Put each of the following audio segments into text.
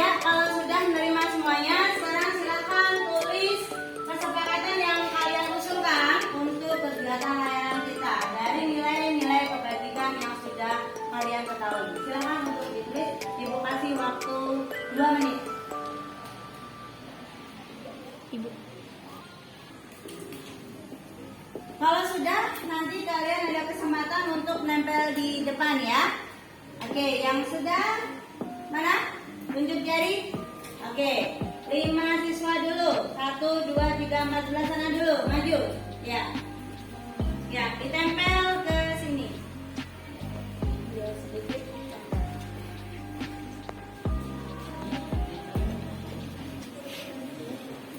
Ya, kalau sudah menerima semuanya, sekarang silakan tulis kesepakatan yang kalian usulkan untuk kegiatan layanan kita dari nilai-nilai kebajikan yang sudah kalian ketahui. Silakan untuk ditulis. Ibu kasih waktu 2 menit. Ibu. Kalau sudah, nanti kalian ada kesempatan untuk nempel di depan ya. Oke, yang sudah mana? Tunjuk jari. Oke, 5 siswa dulu. 1, 2, 3, 4 sebelah sana dulu. Maju. Ya. Ya, ditempel ke sini. Ya, sedikit.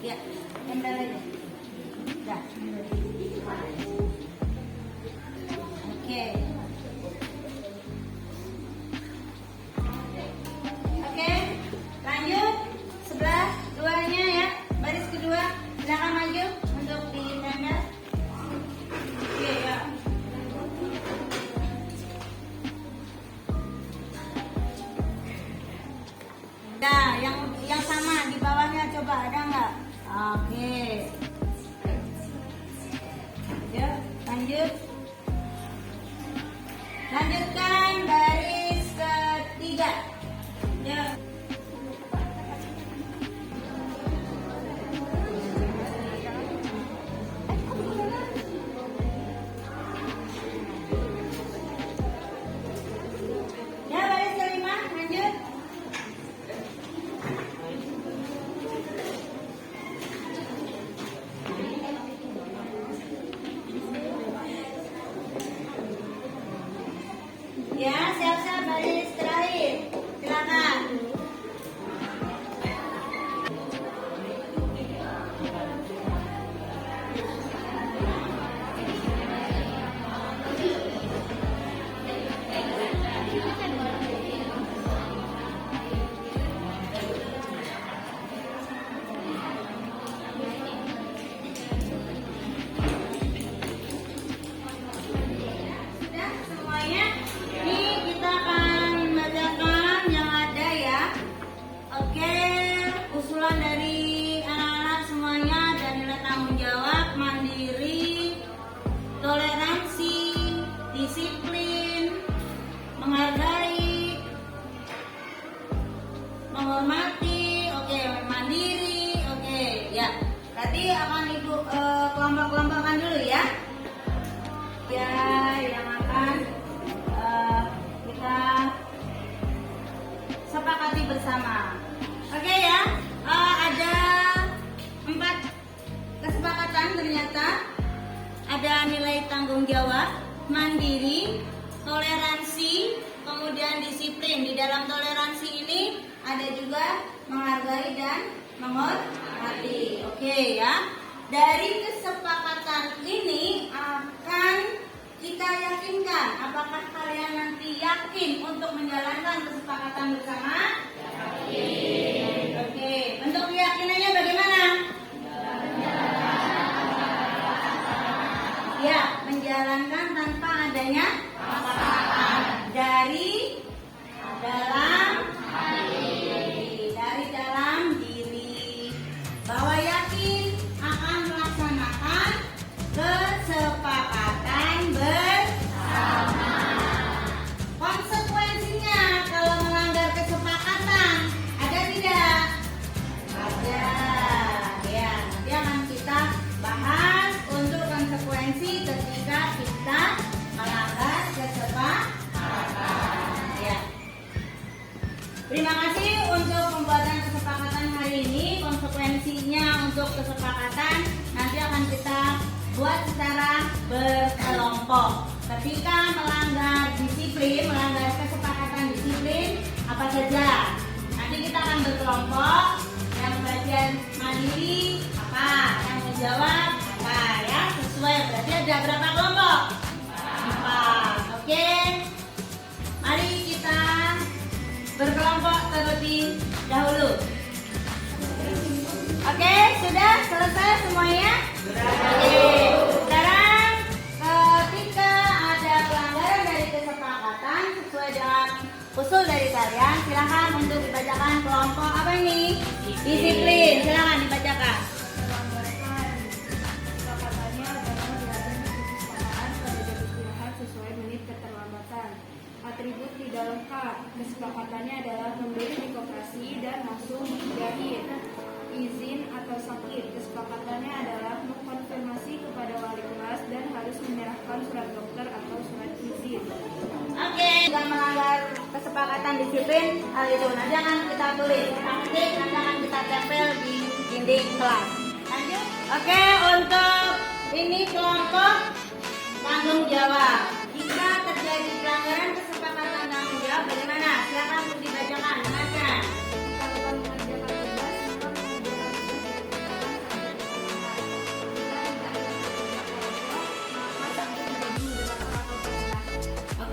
Ya, tempel aja. Dah. Oke. Oke, lanjut. Sebelah duanya ya, baris kedua. Silakan maju untuk ditempel. Oke, ya. Nah, yang sama di bawahnya coba ada nggak? Oke. Yuk, lanjut. Lanjutkan baris ketiga. Yuk. Ya, baris kelima, lanjut. Ya, siap-siap baris terakhir. Silakan. Sudah semuanya? Ini kita akan membacakan yang ada ya. Oke, usulan dari anak-anak semuanya dan nilai tanggung jawab, mandiri, toleransi, disiplin, menghargai, menghormati, oke, mandiri, oke, ya. Berarti akan ibu kelompok-kelompokkan dulu ya. Ya, yang akan kita sepakati bersama. Oke ya, ada 4 kesepakatan ternyata. Ada nilai tanggung jawab, mandiri, toleransi, kemudian disiplin. Di dalam toleransi ini ada juga menghargai dan menghormati. Oke ya. Dari kesepakatan ini akan kita yakinkan. Apakah kalian nanti yakin untuk menjalankan kesepakatan bersama? Yakin. Oke. Bentuk keyakinannya bagaimana? Ya, menjalankan tanpa adanya kesepakatan dari dalam diri, bahwa yakin akan melaksanakan kesepakatan bersama. Konsekuensinya kalau melanggar kesepakatan ada tidak? Ada. Ya, nanti akan kita bahas untuk konsekuensi ketika kita melanggar kesepakatan. Ya. Terima kasih untuk pembuatan kesepakatan hari ini. Konsekuensinya untuk kesepakatan nanti akan kita buat secara berkelompok. Ketika melanggar disiplin, melanggar kesepakatan disiplin, apa saja? Nanti kita akan berkelompok. Yang bagian mandiri apa? Yang menjawab apa ya? Sesuai, berarti ada berapa kelompok? 4. Oke. Mari kita berkelompok terlebih dahulu. Oke, sudah selesai semuanya? Oke. Sekarang ketika ada pelanggaran dari kesepakatan sesuai dengan usul dari kalian. Silakan untuk dibacakan kelompok apa ini? Disiplin. Silakan dibacakan. Kesepakatannya adalah diadakan kesepakatan pada jam istirahat sesuai menit keterlambatan. Atribut tidak lengkap. Kesepakatannya adalah membeli di koperasi dan langsung dijahit. Izin atau sakit. Kesepakatannya adalah mengkonfirmasi kepada wali kelas dan harus menyerahkan surat dokter atau surat izin. Oke, jika melanggar kesepakatan disiplin, hal itu nanti akan kita tulis, nanti akan kita tempel di dinding kelas. Lanjut. Oke, untuk ini kelompok tanggung jawab. Jika terjadi pelanggaran kesepakatan tanggung jawab, bagaimana? Silakan untuk dibacakan. Baca. Kalau mengerjakan tugas,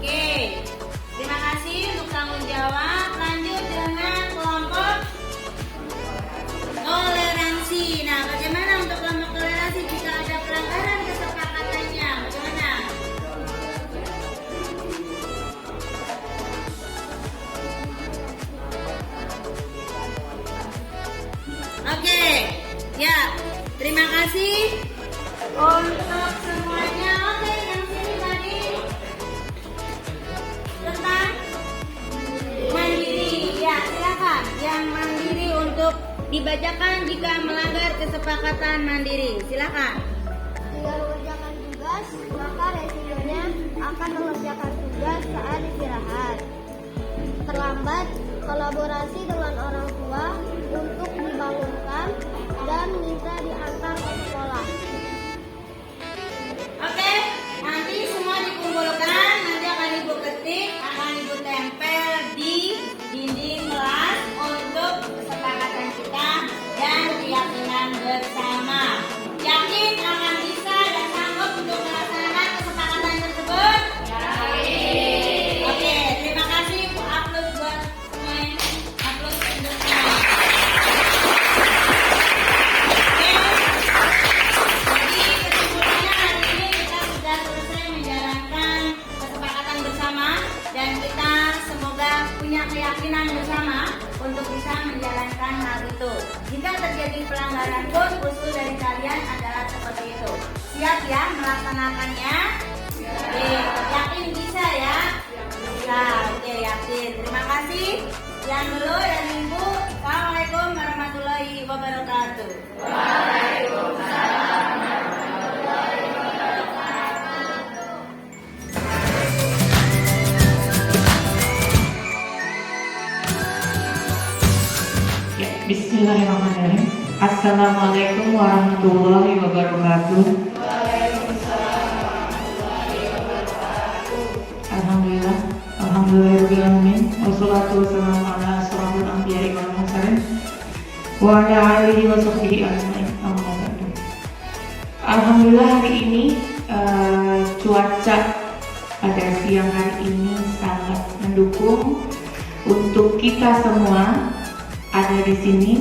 Oke, terima kasih untuk tanggung jawab. Lanjut dengan kelompok toleransi. Nah, bagaimana untuk kelompok toleransi jika ada pelanggaran kesepakatannya? Bagaimana? Oke, ya, terima kasih untuk semuanya. Oke, yang sini tadi tentang mandiri. Ya, silakan. Yang mandiri untuk dibacakan jika melanggar kesepakatan mandiri. Silakan. Jika mengerjakan tugas, maka resikonya akan mengerjakan tugas saat istirahat. Terlambat, kolaborasi dengan orang tua untuk dibangunkan dan minta diantar ke sekolah. Oke, nanti semua dikumpulkan, nanti akan ibu ketik, akan ibu tempel di dinding kelas untuk kesepakatan kita dan keyakinan bersama. Yakin akan bisa dan sanggup untuk melaksanakan kesepakatan tersebut? Yakin. Oke, terima kasih Bu upload buat semuanya. Upload untuk semuanya. Jadi kesimpulannya hari ini kita sudah selesai menjalankan kesepakatan bersama dan kita semoga punya keyakinan bersama untuk bisa menjalankan hal itu. Jika terjadi pelanggaran pun usul dari kalian adalah seperti itu. Siap ya melaksanakannya? Oke, yakin bisa ya? Bisa, oke yakin. Terima kasih. Yang dulu dan Ibu. Assalamualaikum warahmatullahi wabarakatuh. Ya, bismillahirrahmanirrahim. Assalamualaikum warahmatullahi wabarakatuh. Alhamdulillah, alhamdulillahirobbilalamin. Wassalatu wassalamu ala asyrofil anbiya'i wal mursalin wa ala alihi wa sahbihi ajmain. Amma ba'du. Alhamdulillah hari ini cuaca pada siang hari ini sangat mendukung untuk kita semua ada di sini.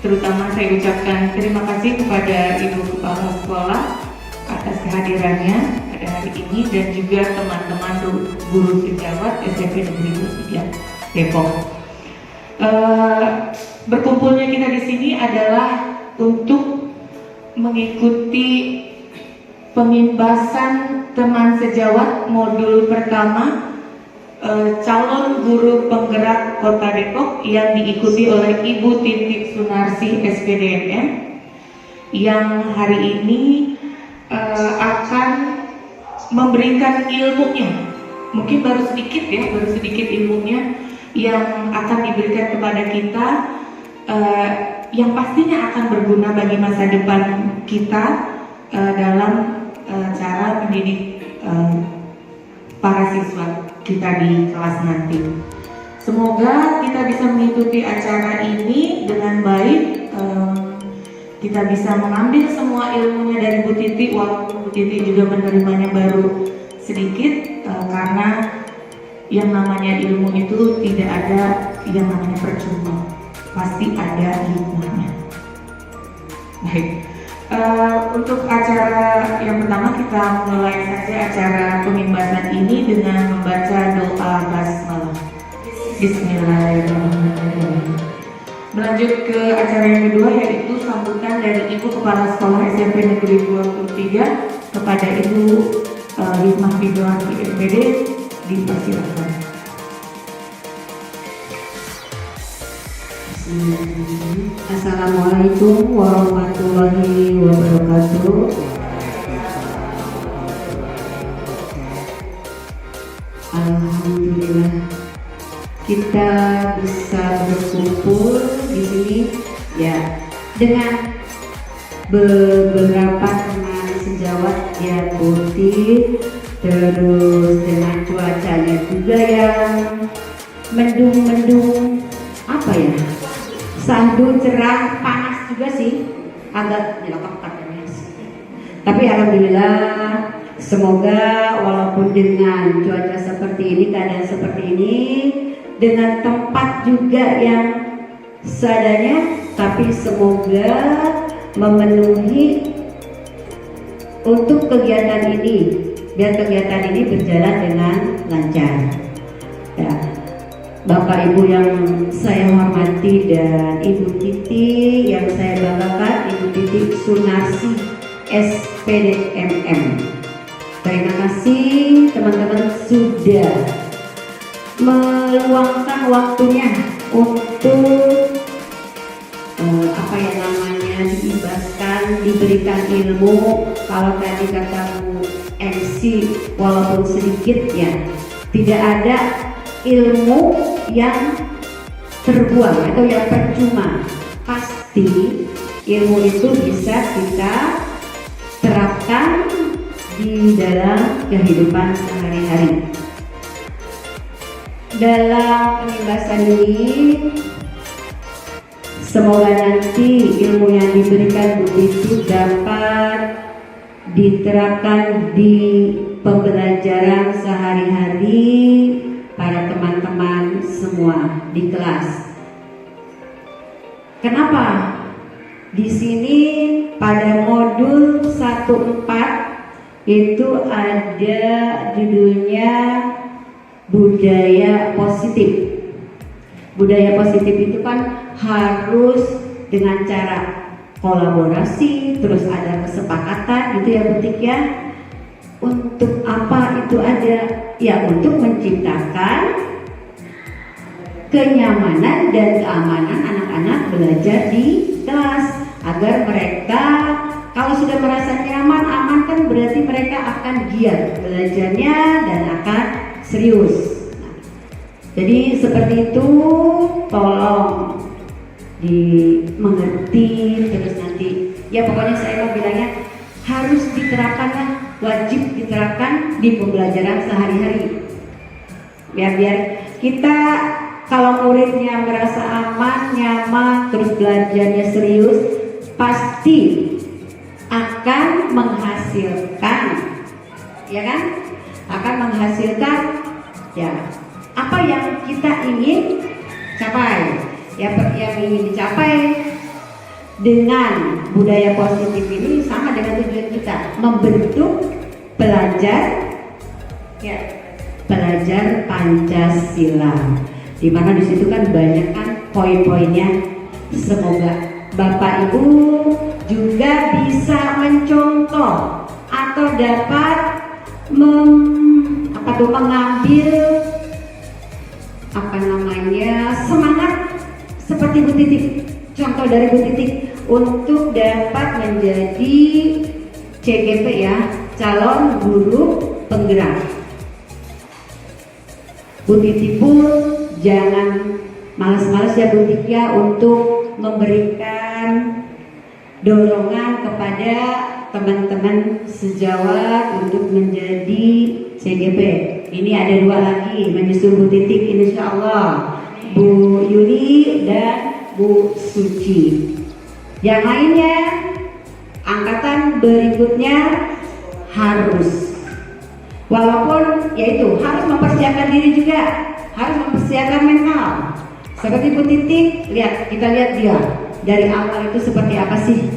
Terutama saya ucapkan terima kasih kepada Ibu Kepala Sekolah atas kehadirannya pada hari ini dan juga teman-teman guru sejawat SMP Negeri 23 Depok. Berkumpulnya kita di sini adalah untuk mengikuti pemimbasan teman sejawat modul pertama calon guru penggerak Kota Depok yang diikuti oleh Ibu Titik Sunarsi SPDMM yang hari ini akan memberikan ilmunya. Mungkin baru sedikit ilmunya yang akan diberikan kepada kita, yang pastinya akan berguna bagi masa depan kita dalam cara mendidik para siswa kita di kelas nanti. Semoga kita bisa mengikuti acara ini dengan baik. Kita bisa mengambil semua ilmunya dari Bu Titi, walaupun Bu Titi juga menerimanya baru sedikit, karena yang namanya ilmu itu tidak ada yang namanya percuma, pasti ada hikmahnya. Baik. Untuk acara yang pertama kita mulai saja acara pemimbasan ini dengan membaca doa basmalah. Bismillahirrahmanirrahim. Melanjut ke acara yang kedua, yaitu sambutan dari Ibu Kepala Sekolah SMP Negeri 23 kepada Ibu Hikmah Ridwanti SPD. Dipersilakan. Assalamualaikum warahmatullahi wabarakatuh. Alhamdulillah kita bisa berkumpul di sini ya dengan beberapa teman sejawat yang putih, terus dengan cuacanya juga yang mendung-mendung, apa ya, sahdu cerah, panas juga sih, agak nyelokok katanya. Tapi alhamdulillah, semoga walaupun dengan cuaca seperti ini, keadaan seperti ini, dengan tempat juga yang seadanya, tapi semoga memenuhi untuk kegiatan ini, biar kegiatan ini berjalan dengan lancar. Ya. Bapak Ibu yang saya hormati dan Ibu Titi yang saya banggakan, Ibu Titi Sunarsi SPD MM. Terima kasih teman-teman sudah meluangkan waktunya untuk apa ya namanya, diibaskan, diberikan ilmu. Kalau tadi kata Bu MC, walaupun sedikit ya, tidak ada ilmu yang terbuang atau yang percuma. Pasti ilmu itu bisa kita terapkan di dalam kehidupan sehari-hari. Dalam penjelasan ini, semoga nanti ilmu yang diberikan Bu Titi dapat diterapkan di pembelajaran sehari-hari para teman-teman semua di kelas. Kenapa? Di sini pada modul 14 itu ada judulnya budaya positif. Budaya positif itu kan harus dengan cara kolaborasi, terus ada kesepakatan gitu ya Butik ya. Untuk apa itu ada? Ya untuk menciptakan kenyamanan dan keamanan anak-anak belajar di kelas, agar mereka kalau sudah merasa nyaman, aman, kan berarti mereka akan giat belajarnya dan akan serius. Nah, jadi seperti itu, tolong dimengerti, terus nanti ya pokoknya saya mau bilangnya harus diterapkan lah, wajib diterapkan di pembelajaran sehari-hari. Biar kita kalau muridnya merasa aman, nyaman, terus belajarnya serius, pasti akan menghasilkan, ya kan? Akan menghasilkan ya apa yang kita ingin capai. Ya, yang ingin dicapai dengan budaya positif ini sama dengan tujuan kita, membentuk pelajar ya, pelajar Pancasila. Di mana di situ kan banyak kan poin-poinnya. Semoga Bapak Ibu juga bisa mencontoh atau dapat mengambil apa namanya semangat seperti Bu Titik, contoh dari Bu Titik untuk dapat menjadi CGP ya, calon guru penggerak. Bu Titik pun jangan malas-malas ya Bu Titik ya untuk memberikan dorongan kepada teman-teman sejawat untuk menjadi CGP. Ini ada 2 lagi menyusul Bu Titik insya Allah, Bu Yuli dan Bu Suci. Yang lainnya angkatan berikutnya harus, walaupun yaitu harus mempersiapkan diri juga, harus mempersiapkan mental. Seperti Bu Titik, kita lihat dia dari awal itu seperti apa sih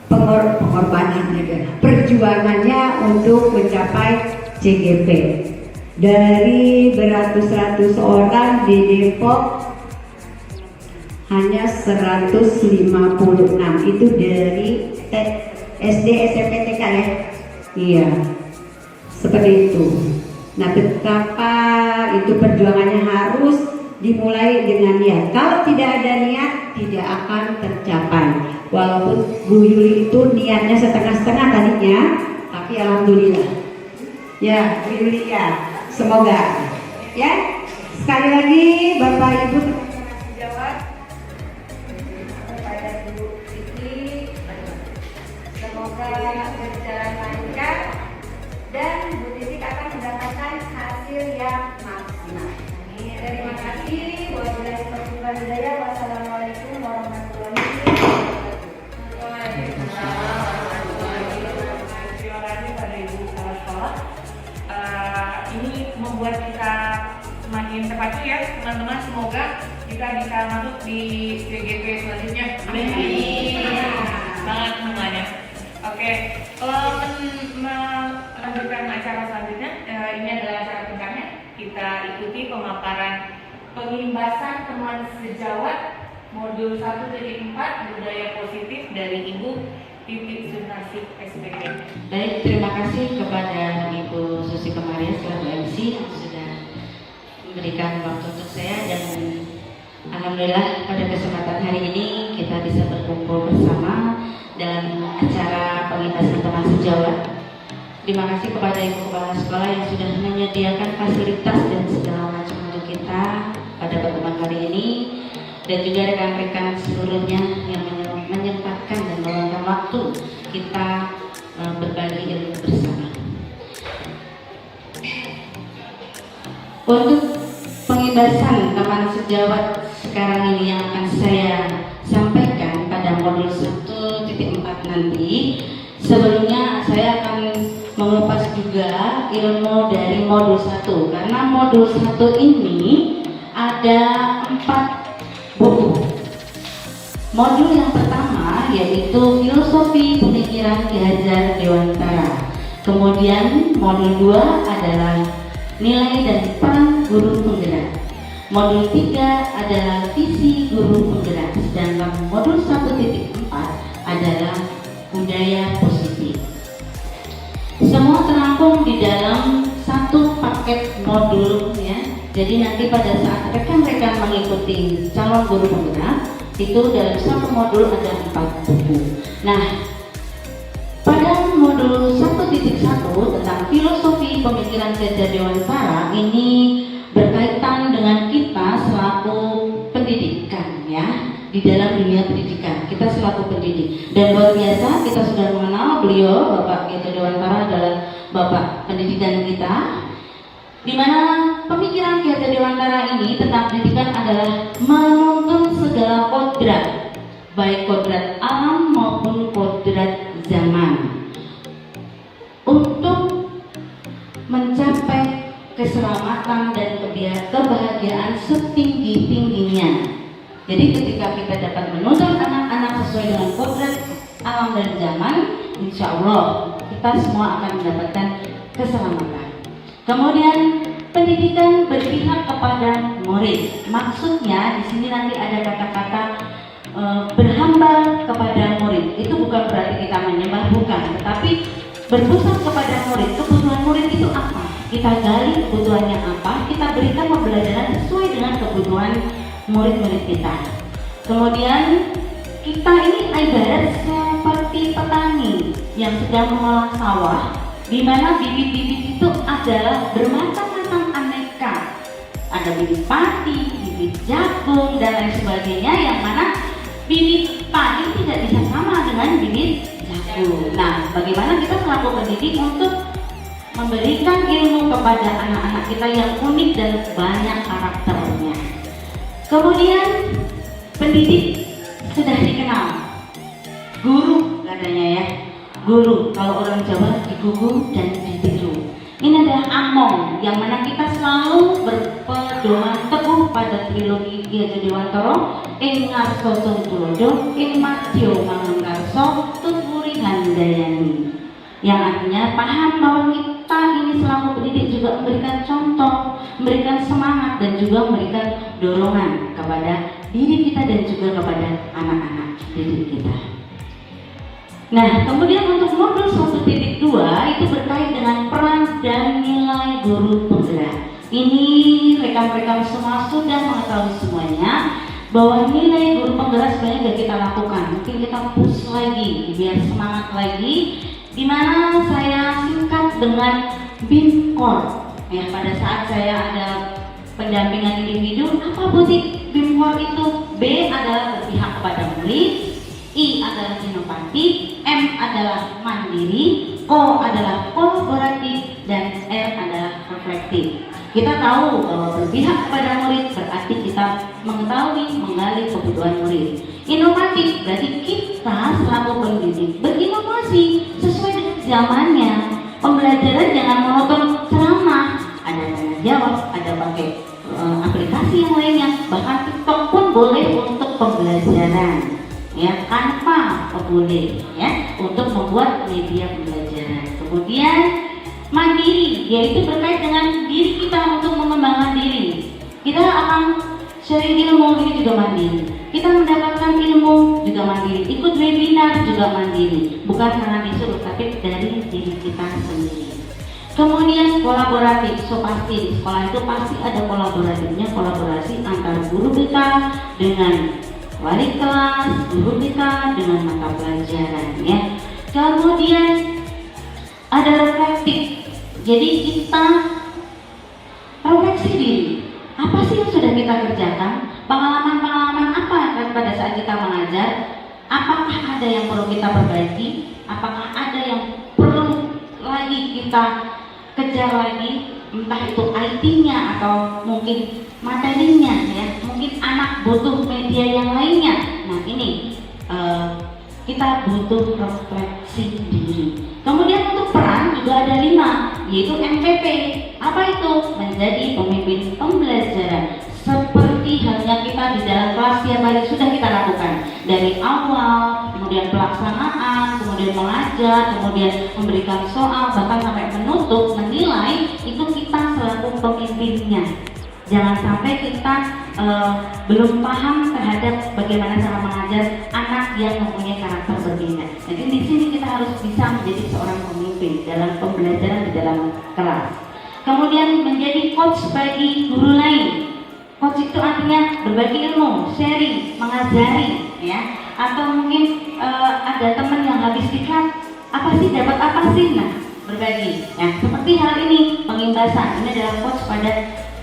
pengorbanannya, perjuangannya untuk mencapai CGP. Dari beratus-ratus orang di Depok hanya 156. Itu dari SD, SMP, TK ya. Iya, seperti itu. Nah, betapa itu perjuangannya harus dimulai dengan niat. Kalau tidak ada niat, tidak akan tercapai. Walaupun Bu Yuli itu niatnya setengah-setengah tadinya, tapi alhamdulillah. Ya, Bu Yuli ya, semoga. Ya, sekali lagi Bapak Ibu teman-teman sejawat, kepada Bu Siti, semoga berjalan lancar dan Bu Titik akan mendapatkan hasil yang maksimal. Terima kasih. Wabillahi taufiq wal hidayah. Wassalamualaikum warahmatullahi wabarakatuh. Terima kasih pada Ibu Kepala Sekolah. Ini membuat kita semakin terpacu ya teman-teman. Semoga kita bisa masuk di CGP selanjutnya. Amin. Semangat semuanya. Oke, melanjutkan acara selanjutnya. Ini adalah acara puncaknya. Kita ikuti pemaparan pengimbasan teman sejawat modul 1.4 budaya positif dari Ibu Titik Sunarsi SPG. Baik, terima kasih kepada Ibu Susi Kemaria selaku MC yang sudah memberikan waktu untuk saya, dan alhamdulillah pada kesempatan hari ini kita bisa berkumpul bersama dalam acara pengimbasan teman sejawat. Terima kasih kepada Ibu Kepala Sekolah yang sudah menyediakan fasilitas dan segala macam untuk kita pada pertemuan hari ini, dan juga rekan-rekan seluruhnya yang menyempatkan dan meluangkan waktu kita berbagi ilmu bersama. Untuk pengimbasan teman sejawat sekarang ini yang akan saya sampaikan pada modul 1.4 nanti, sebelumnya saya akan mengupas juga ilmu dari modul 1, karena modul 1 ini ada 4 buku. Modul yang pertama yaitu filosofi pemikiran Ki Hajar Dewantara. Kemudian modul 2 adalah nilai dan peran guru penggerak. Modul 3 adalah visi guru penggerak. Sedangkan modul 1.4 adalah budaya positif. Semua terangkum di dalam satu paket modul ya. Jadi nanti pada saat rekan-rekan mengikuti calon guru penggerak, itu dalam satu modul ada 4 buku. Nah, pada modul 1.1 tentang filosofi pemikiran Ki Hajar Dewantara ini berkaitan dengan kita selaku pendidikan ya, di dalam dunia pendidikan kita selaku pendidik. Dan luar biasa kita sudah mengenal beliau, Bapak Ki Hajar Dewantara adalah Bapak pendidikan kita, di mana pemikiran Ki Hajar Dewantara ini tentang pendidikan adalah menuntun segala kodrat, baik kodrat alam maupun kodrat zaman, untuk mencapai keselamatan dan kebahagiaan setinggi-tingginya. Jadi ketika kita dapat menuntun anak-anak sesuai dengan kodrat alam dan zaman, insya Allah kita semua akan mendapatkan keselamatan. Kemudian pendidikan berpihak kepada murid. Maksudnya di sini nanti ada kata-kata berhamba kepada murid. Itu bukan berarti kita menyembah, bukan, tetapi berpusat kepada murid. Kebutuhan murid itu apa? Kita gali kebutuhannya apa, kita berikan pembelajaran sesuai dengan kebutuhan murid-murid kita. Kemudian kita ini ibarat seperti petani yang sedang mengolah sawah, di mana bibit-bibit itu adalah bermacam-macam aneka. Ada bibit padi, bibit jagung dan lain sebagainya, yang mana bibit padi tidak bisa sama dengan bibit jagung. Nah, bagaimana kita selaku pendidik untuk memberikan ilmu kepada anak-anak kita yang unik dan banyak karakternya. Kemudian pendidik sudah dikenal, guru katanya ya, guru kalau orang Jawa digugu dan ditiru. Ini adalah among yang mana kita selalu berpedoman teguh pada trilogi Ki Hajar Dewantara, ing ngarsa tulodo, ing madya manungkarsa tutwuri handayani. yang artinya paham bahwa kita ini selaku pendidik juga memberikan contoh, memberikan semangat dan juga memberikan dorongan kepada diri kita dan juga kepada anak-anak didik kita. Nah, kemudian untuk modul 1.2 itu berkait dengan peran dan nilai guru penggerak. Ini rekan-rekan semua sudah mengetahui semuanya bahwa nilai guru penggerak sebenarnya sudah kita lakukan. Mungkin kita push lagi, biar semangat lagi. Dimana saya singkat dengan BIMKOR. Ya, pada saat saya ada pendampingan individu, apa butik BIMKOR itu? B adalah berpihak kepada murid, I adalah inovatif, M adalah mandiri, O adalah kolaboratif, dan R adalah reflektif. Kita tahu bahwa berpihak kepada murid berarti kita mengetahui, menggali kebutuhan murid. Inovatif berarti kita selaku pendidik berinovasi sesuai dengan zamannya. Pembelajaran jangan monoton ceramah, ada tanya jawab, ada pakai aplikasi yang lainnya, bahkan TikTok pun boleh untuk pembelajaran. Ya, Canva boleh ya untuk membuat media pembelajaran. Kemudian mandiri, yaitu berkait dengan diri kita untuk mengembangkan diri. Kita akan sharing ilmu, ini juga mandiri. Kita mendapatkan ilmu juga mandiri. Ikut webinar juga mandiri. Bukan karena disuruh, tapi dari diri kita sendiri. Kemudian kolaboratif, so pasti di sekolah itu pasti ada kolaboratifnya, kolaborasi antara guru kita dengan wali kelas, guru kita dengan mata pelajaran ya. Kemudian ada reflektif. Jadi kita refleksi diri. Apa sih yang sudah kita kerjakan? Pengalaman-pengalaman apa pada saat kita mengajar? Apakah ada yang perlu kita perbaiki? Apakah ada yang perlu lagi kita kejar lagi? Entah itu IT-nya atau mungkin materinya ya. Mungkin anak butuh media yang lainnya. Nah ini kita butuh refleksi diri. Kemudian untuk peran juga ada 5, yaitu MPP. Apa itu? Menjadi pemimpin pembelajaran. Seperti halnya kita di dalam kelas tiap hari sudah kita lakukan. Dari awal, kemudian pelaksanaan, kemudian mengajar, kemudian memberikan soal, bahkan sampai menutup, menilai, itu kita selaku pemimpinnya. Jangan sampai kita belum paham terhadap bagaimana cara mengajar anak yang mempunyai karakter berbeda. Jadi di sini kita harus bisa menjadi seorang pemimpin dalam pembelajaran di dalam kelas. Kemudian menjadi coach bagi guru lain. Coach itu artinya berbagi ilmu, sharing, mengajari, ya. Atau mungkin ada teman yang habis diklat, apa sih dapat apa sih? Nah, berbagi. Nah, seperti hal ini pengimbasan. Ini adalah coach pada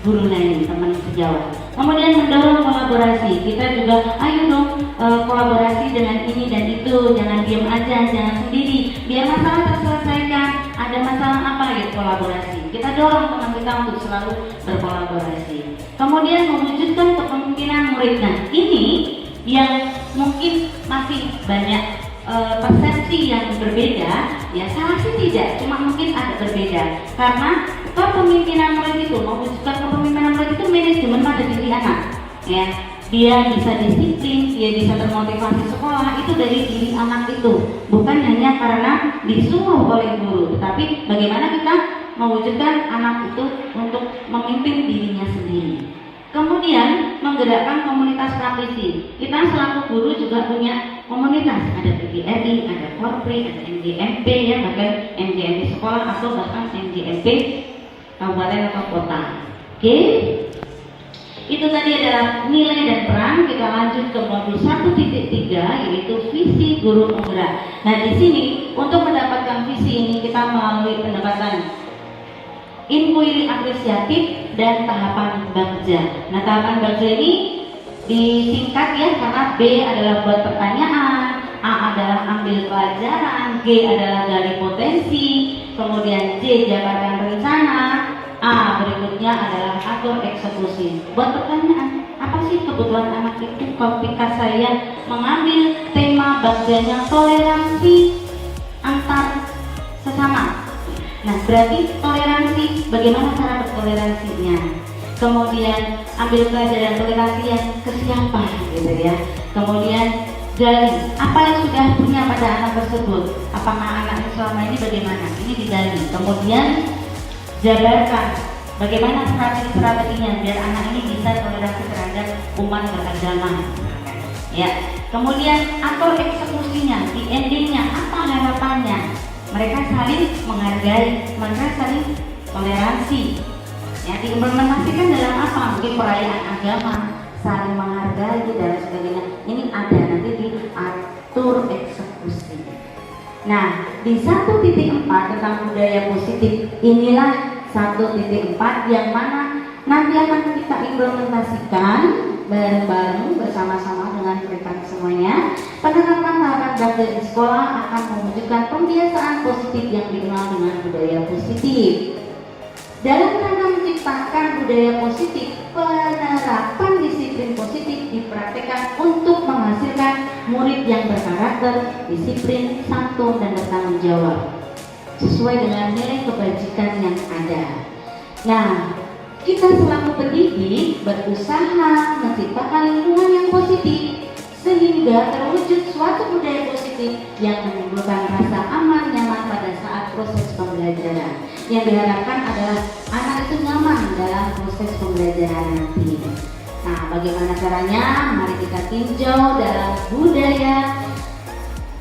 guru lain, teman sejawat. Kemudian mendorong kolaborasi. Kita juga ayo dong kolaborasi dengan ini dan itu. Jangan diam aja, jangan sendiri. Biar masalah terselesaikan. Ada masalah apa ya kolaborasi. Kita dorong teman kita untuk selalu berkolaborasi. Kemudian mewujudkan kepemimpinan murid. Nah ini yang mungkin masih banyak persepsi yang berbeda. Ya salah sih tidak, cuma mungkin ada berbeda. Karena kepemimpinan murid itu, mewujudkan kepemimpinan murid itu manajemen pada diri anak. Ya, dia bisa disiplin, dia bisa termotivasi sekolah itu dari diri anak itu, bukan hanya karena disuruh oleh guru, tetapi bagaimana kita mewujudkan anak itu untuk memimpin dirinya sendiri. Kemudian menggerakkan komunitas praktisi. Kita selaku guru juga punya komunitas, ada PGRI, ada Korpri, ada NJMP ya, bahkan NJMP sekolah atau bahkan NJMP kabupaten atau kota. Oke. Itu tadi adalah nilai dan peran. Kita lanjut ke modul 1.3 yaitu visi guru penggerak. Nah, di sini untuk mendapatkan visi ini kita melalui pendekatan inquiry apresiatif dan tahapan bagja. Nah, tahapan bagja ini disingkat ya karena B adalah buat pertanyaan, A adalah ambil pelajaran, G adalah gali potensi, kemudian J jabarkan rencana, A berikutnya adalah atur eksekusi. Buat pertanyaan, apa sih kebutuhan anak itu? Ketika saya mengambil tema bagjanya toleransi antar sesama. Nah, berarti toleransi, bagaimana cara bertoleransinya? Kemudian ambil pelajaran toleransi yang ke siapa gitu ya. Kemudian gali apa yang sudah punya pada anak tersebut, apakah anak selama ini bagaimana, ini digali. Kemudian jabarkan bagaimana strateginya biar anak ini bisa toleransi terhadap umat beragama. Ya, kemudian atur eksekusinya, di endingnya apa harapannya? Mereka saling menghargai, mereka saling toleransi. Ya, diimplementasikan dalam apa? Mungkin perayaan agama, saling menghargai dan sebagainya. Ini ada nanti diatur eksekusi. Nah, di 1.4 tentang budaya positif, inilah 1.4 yang mana nanti akan kita implementasikan bareng-bareng bersama-sama dengan mereka semuanya. Penerapan tahapan belajar di sekolah akan mewujudkan pembiasaan positif yang dikenal dengan budaya positif. Dalam rangka menciptakan budaya positif, penerapan disiplin positif dipraktikkan untuk menghasilkan murid yang berkarakter, disiplin, santun, dan bertanggung jawab sesuai dengan nilai kebajikan yang ada. Nah, kita selaku pendidik berusaha menciptakan lingkungan yang positif sehingga terwujud suatu budaya positif yang menimbulkan rasa aman nyaman pada saat proses pembelajaran. Yang diharapkan adalah anak itu nyaman dalam proses pembelajaran nanti. Nah, bagaimana caranya? Mari kita tinjau dalam budaya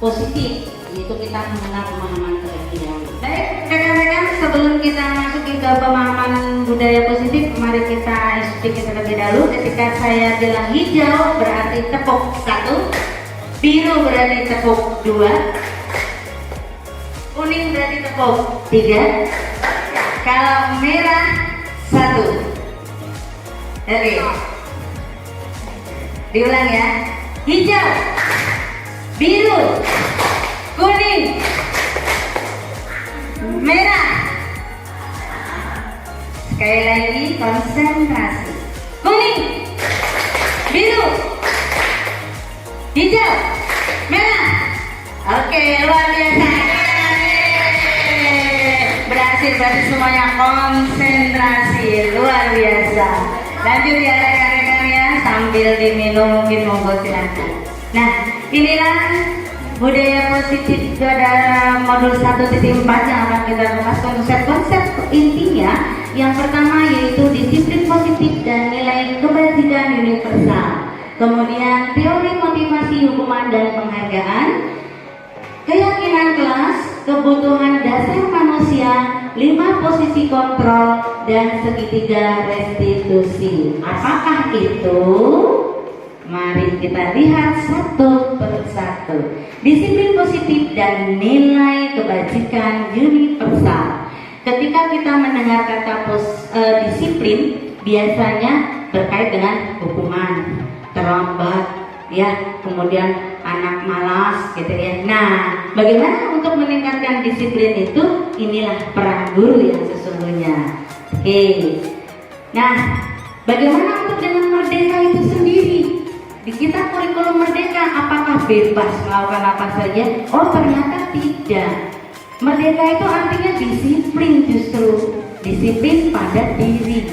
positif, yaitu kita mengenal pemahaman terlebih dahulu. Baik, rekan-rekan, sebelum kita masuk ke pemahaman budaya positif, mari kita sedikit terlebih dahulu. Ketika saya bilang hijau berarti tepuk 1, biru berarti tepuk 2, kuning berarti tepuk 3, kalau merah 1. Oke, diulang ya. Hijau, biru, kuning, merah. Sekali lagi, konsentrasi. Kuning, biru, hijau, merah. Oke, luar biasa. Berhasil semuanya konsentrasi, luar biasa. Lanjut ya rekan-rekan ya, sambil diminum mungkin monggo silakan. Nah, inilah budaya positif pada modul 1.4 yang akan kita bahas konsep-konsep intinya. Yang pertama yaitu disiplin positif dan nilai kebajikan universal. Kemudian teori motivasi hukuman dan penghargaan, keyakinan kelas, kebutuhan dasar manusia, 5 posisi kontrol, dan segitiga restitusi. Apakah itu? Mari kita lihat satu persatu. Disiplin positif dan nilai kebajikan universal. Ketika kita mendengar kata disiplin, biasanya terkait dengan hukuman, terlambat, ya, kemudian anak malas, gitu ya. Nah, bagaimana untuk meningkatkan disiplin itu? Inilah peran guru yang sesungguhnya. Oke. Nah, bagaimana untuk dengan merdeka itu sendiri? Di kita kurikulum merdeka, apakah bebas melakukan apa saja? Oh, ternyata tidak. Merdeka itu artinya disiplin, justru disiplin pada diri.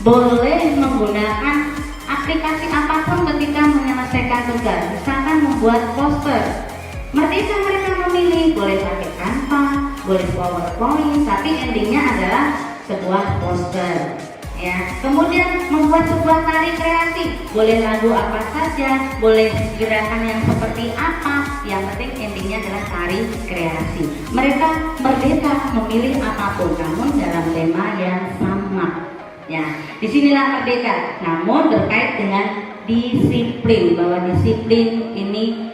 Boleh menggunakan aplikasi apapun ketika menyelesaikan tugas, misalkan membuat poster. Merdeka mereka memilih, boleh pakai Canva, boleh PowerPoint, tapi endingnya adalah sebuah poster. Ya, kemudian membuat sebuah tari kreasi, boleh lagu apa saja, boleh gerakan yang seperti apa, yang penting endingnya adalah tari kreasi. Mereka merdeka memilih apapun, namun dalam tema yang sama. Ya, disinilah merdeka, namun terkait dengan disiplin, bahwa disiplin ini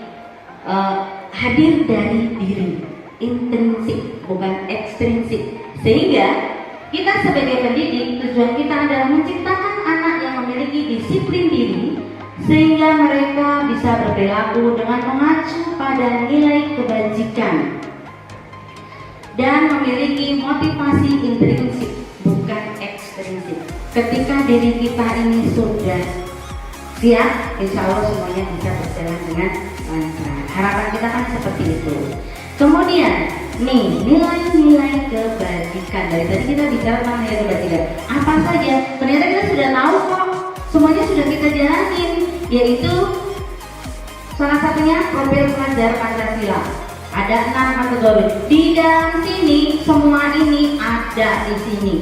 hadir dari diri, intrinsik, bukan ekstrinsik, sehingga kita sebagai pendidik, tujuan kita adalah menciptakan anak yang memiliki disiplin diri sehingga mereka bisa berperilaku dengan mengacu pada nilai kebajikan dan memiliki motivasi intrinsik, bukan ekstrinsik. Ketika diri kita ini sudah siap, insya Allah semuanya bisa berjalan dengan lancar. Harapan kita kan seperti itu. Kemudian nih, nilai-nilai kebajikan. Dari tadi kita bicara tentang nilai kebajikan. Apa saja? Ternyata kita sudah tahu kok. Semuanya sudah kita jalanin, yaitu Salah satunya profil pelajar Pancasila. Ada 6 kategori. Di dalam sini semua ini ada di sini.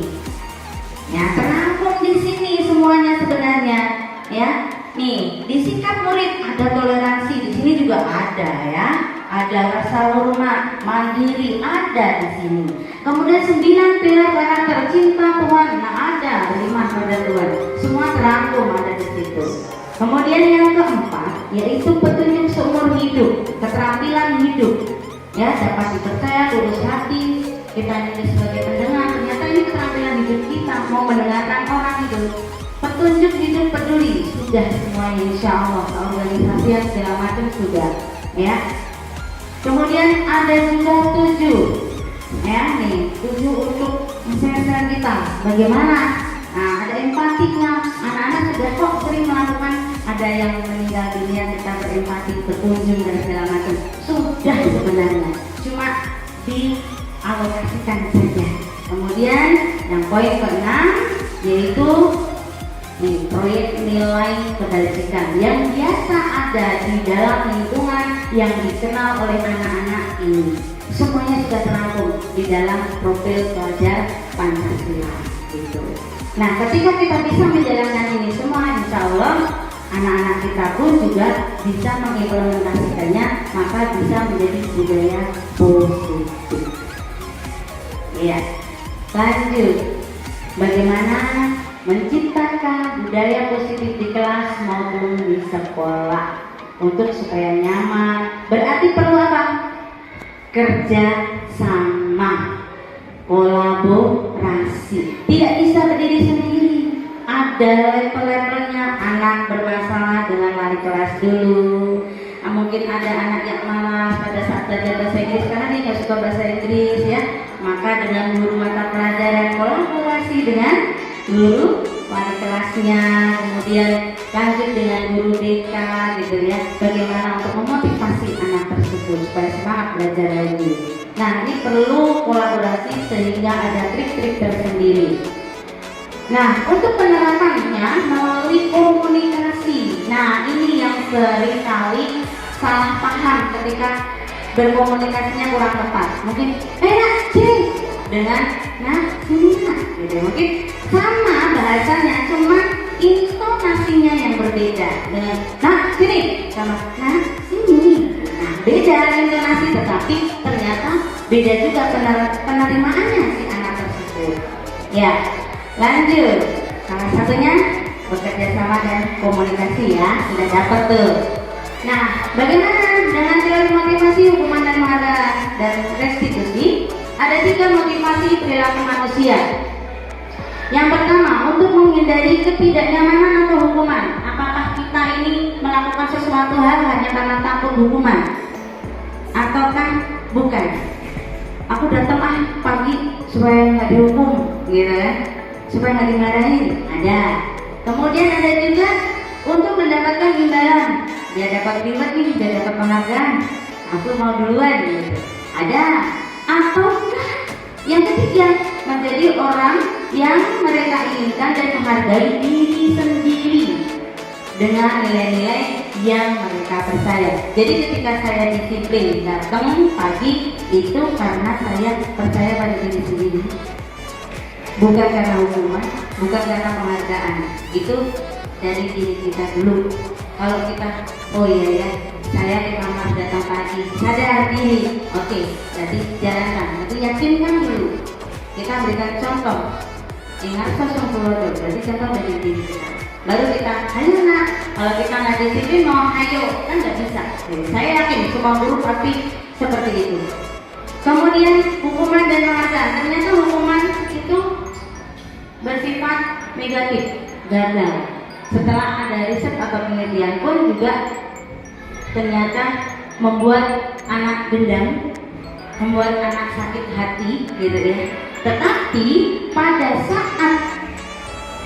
Ya, terangkum di sini semuanya sebenarnya. Ya, nih di sikap murid ada toleransi, di sini juga ada ya. Ada rasa hormat, mandiri ada di sini. Kemudian 9 pilar karakter cinta Tuhan, nah ada beriman pada Tuhan. Semua terangkum ada di situ. Kemudian yang keempat yaitu petunjuk seumur hidup, keterampilan hidup. Ya, dapat dipercaya, lurus hati. Kita ini sebagai pendengar, ternyata ini keterampilan hidup kita, mau mendengarkan orang itu. Petunjuk hidup peduli sudah semuanya, insya Allah. Organisasi segala macam sudah. Ya. Kemudian ada juga 7. Ya, nih 7 untuk mensehatkan kita. Bagaimana? Nah, ada empatinya. Anak-anak sudah kok sering melakukan, ada yang meninggal dunia kita berempati, berkunjung dan segala macam. Sudah sebenarnya, cuma dialokasikan saja. Kemudian yang poin ke-6 yaitu proyek nilai kebajikan yang biasa ada di dalam lingkungan yang dikenal oleh anak-anak ini. Semuanya sudah terangkum di dalam profil pelajar Pancasila itu. Nah, ketika kita bisa menjalankan ini semua, insya Allah anak-anak kita pun juga bisa mengimplementasikannya, maka bisa menjadi budaya positif. Ya, lanjut. Bagaimana menciptakan budaya positif di kelas maupun di sekolah untuk supaya nyaman. Berarti perlu apa? Kerja sama, kolaborasi. Tidak bisa berdiri sendiri. Ada level-levelnya. Anak bermasalah dengan wali kelas dulu. Mungkin ada anak yang malas pada saat belajar bahasa Inggris karena dia nggak suka bahasa Inggris ya. Maka dengan guru mata pelajaran, kolaborasi dengan guru wali kelasnya, kemudian lanjut dengan guru BK gitu ya. Bagaimana untuk memotivasi anak tersebut supaya semangat belajar lagi. Nah, ini perlu kolaborasi sehingga ada trik-trik tersendiri. Nah, untuk penerapannya melalui komunikasi. Nah, ini yang sering kali salah paham ketika berkomunikasinya kurang tepat. Mungkin nak cing dengan nah sini nah gitu. Mungkin sama bahasanya, cuma intonasinya yang berbeda. Dengan nah sini sama nah sini. Nah, beda intonasi, tetapi ternyata beda juga penerimaannya si anak tersebut. Ya, lanjut. Salah satunya bekerja sama dan komunikasi ya, sudah dapat tuh. Nah, bagaimana dengan teori motivasi, hukuman dan penghargaan dan restitusi? Ada 3 motivasi perilaku manusia. Yang pertama, untuk menghindari ketidaknyamanan atau hukuman. Apakah kita ini melakukan sesuatu hal hanya karena takut hukuman? Ataukah bukan? Aku datang pagi supaya nggak dihukum, gitu kan? Supaya nggak dimarahin. Ada. Kemudian ada juga untuk mendapatkan imbalan. Dia dapat reward nih, dia dapat penghargaan. Aku mau duluan, gitu. Ada. Ataukah yang ketiga, menjadi orang yang mereka inginkan dan menghargai diri sendiri dengan nilai-nilai yang mereka percaya. Jadi ketika saya disiplin datang pagi itu karena saya percaya pada diri sendiri, bukan karena hukuman, bukan karena penghargaan. Itu dari diri kita dulu. Kalau kita oh iya ya, saya di kamar datang pagi, sadar diri, oke, jadi jalankan. Itu yakinkan dulu. Kita berikan contoh. Ingat sosok keluarga, berarti contoh dari diri kita. Baru kita, ayo nak, kalau kita nggak disiplin mau ayo, kan nggak bisa. Jadi, saya yakin semua guru pasti seperti itu. Kemudian hukuman dan penghargaan. Ternyata hukuman itu bersifat negatif, gagal. Setelah ada riset atau penelitian pun juga ternyata membuat anak dendam, membuat anak sakit hati, gitu ya. Tetapi pada saat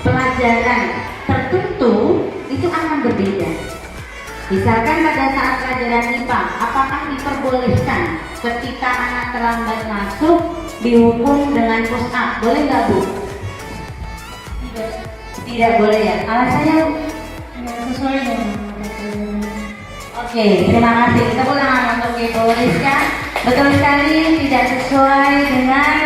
pelajaran tertentu itu akan berbeda. Misalkan pada saat pelajaran IPA, apakah diperbolehkan ketika anak terlambat masuk dihukum dengan push up? Boleh nggak Bu? Tidak boleh ya. Alasannya Nggak sesuai dengan oh, Oke, terima kasih. Tepuk tangan untuk Ibu Rizka. Betul sekali, tidak sesuai dengan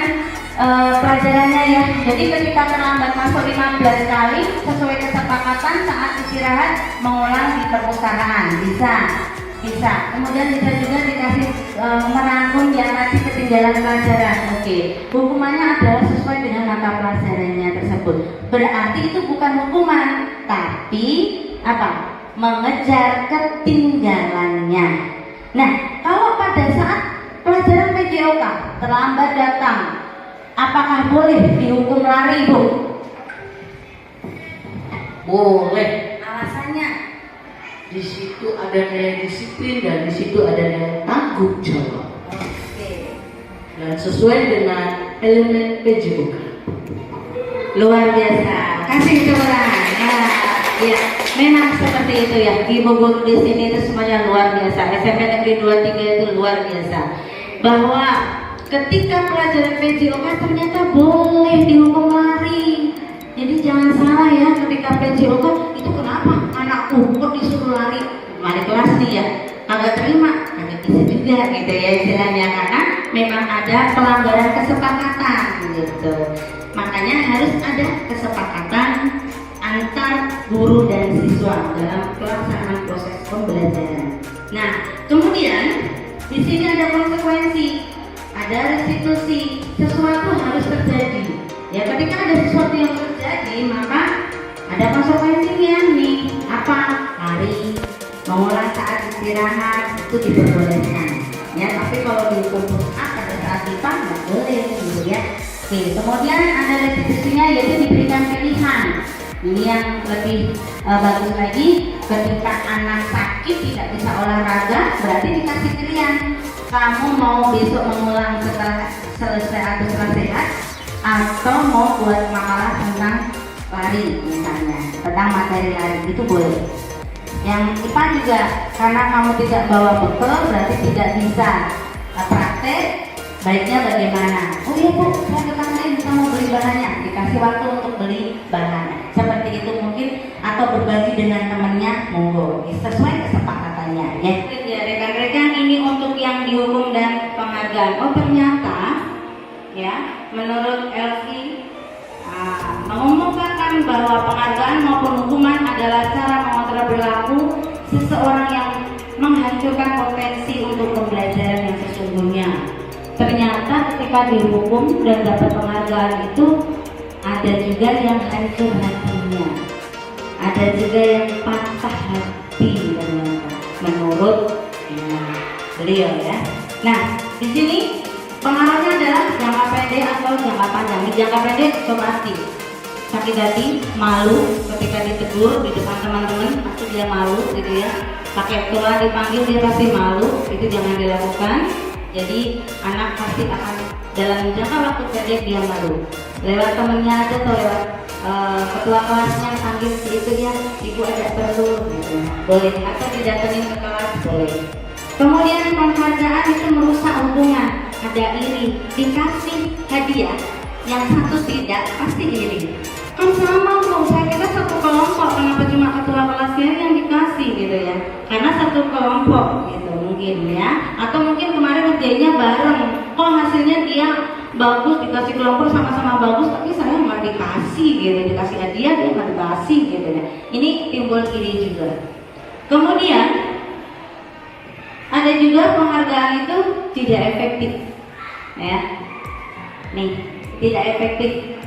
pelajarannya ya. Jadi ketika terlambat masuk 15 kali sesuai kesepakatan saat istirahat mengulang di perpustakaan bisa. Kemudian bisa juga dikasih merangkum yang tadi ketinggalan pelajaran. Oke, hukumannya adalah sesuai dengan mata pelajarannya tersebut. Berarti itu bukan hukuman, tapi apa? Mengejar ketinggalannya. Nah, kalau pada saat pelajaran PJOK terlambat datang, apakah boleh dihukum lari, Bu? Boleh. Alasannya? Di situ ada nilai disiplin dan di situ ada nilai tanggung jawab. Oke. Dan sesuai dengan elemen PJOK. Luar biasa. Kasih tepuk tangan. Nah, ya, memang seperti itu ya. Ibu guru di sini itu semuanya luar biasa. SMP Negeri 23 itu luar biasa. Bahwa ketika pelajaran PJOK ternyata boleh dihukum lari. Jadi jangan salah ya, ketika PJOK itu kenapa anakku kok disuruh lari? Wali kelas nih ya, kagak terima, kagak bisa juga gitu ya istilahnya, karena memang ada pelanggaran kesepakatan gitu. Makanya harus ada kesepakatan antar guru dan siswa dalam pelaksanaan proses pembelajaran. Nah, kemudian di sini ada konsekuensi, ada restitusi, sesuatu harus terjadi. Ya, ketika ada sesuatu yang terjadi, maka ada konsekuensinya nih. Apa? Lari, mengulang saat istirahat itu diperbolehkan. Ya, tapi kalau dihukum pada saat IPA nggak boleh, gitu ya. Oke, kemudian ada restitusinya, yaitu diberikan pilihan. Ini yang lebih bagus lagi, ketika anak sakit tidak bisa olahraga, berarti dikasih pilihan. Kamu mau besok mengulang setelah selesai atau setelah sehat, atau mau buat makalah tentang lari misalnya, tentang materi lari, itu boleh. Yang IPA juga, karena kamu tidak bawa bekal, berarti tidak bisa praktek. Baiknya bagaimana? Oh iya Bu, saya ke kantor bisa mau beli bahannya, dikasih waktu untuk beli bahan. Seperti itu mungkin, atau berbagi dengan temannya, monggo, sesuai kesepakatannya. Ya, rekan-rekan, ini untuk yang dihukum dan penghargaan. Oh ternyata, ya, menurut Elvi mengumumkan bahwa penghargaan maupun hukuman adalah cara mengontrol perilaku seseorang yang menghancurkan potensi untuk pembelajaran yang sesungguhnya. Ternyata ketika dihukum dan dapat penghargaan itu ada juga yang hancur hatinya, ada juga yang patah hati ternyata, menurut beliau ya. Nah, di sini pengaruhnya adalah jangka pendek atau jangka panjang. Di jangka pendek otomatis sakit hati, malu ketika ditegur di depan teman-teman, pasti dia malu gitu ya. Pakai tua dipanggil dia pasti malu, itu jangan dilakukan. Jadi anak pasti akan dalam jangka waktu pendek dia malu. Lewat temennya aja atau lewat ketua kelasnya panggil itu ya, ibu ada perlu gitu. Boleh, atau didatengin ke kelas boleh. Kemudian penghargaan itu merusak hubungan. Ada iri, dikasih hadiah, yang satu tidak, pasti iri. Kan sama Bu, saya kira satu kelompok, kenapa cuma ketua kelasnya yang dikasih gitu ya? Karena satu kelompok gitu mungkin ya. Atau mungkin kemarin ngerjainnya bareng, kok hasilnya dia bagus, dikasih kelompok sama-sama bagus, tapi saya nggak dikasih gitu, dikasih hadiah dia nggak dikasih gitu ya. Ini timbul iri juga. Kemudian ada juga penghargaan itu tidak efektif. Ya, nih tidak efektif.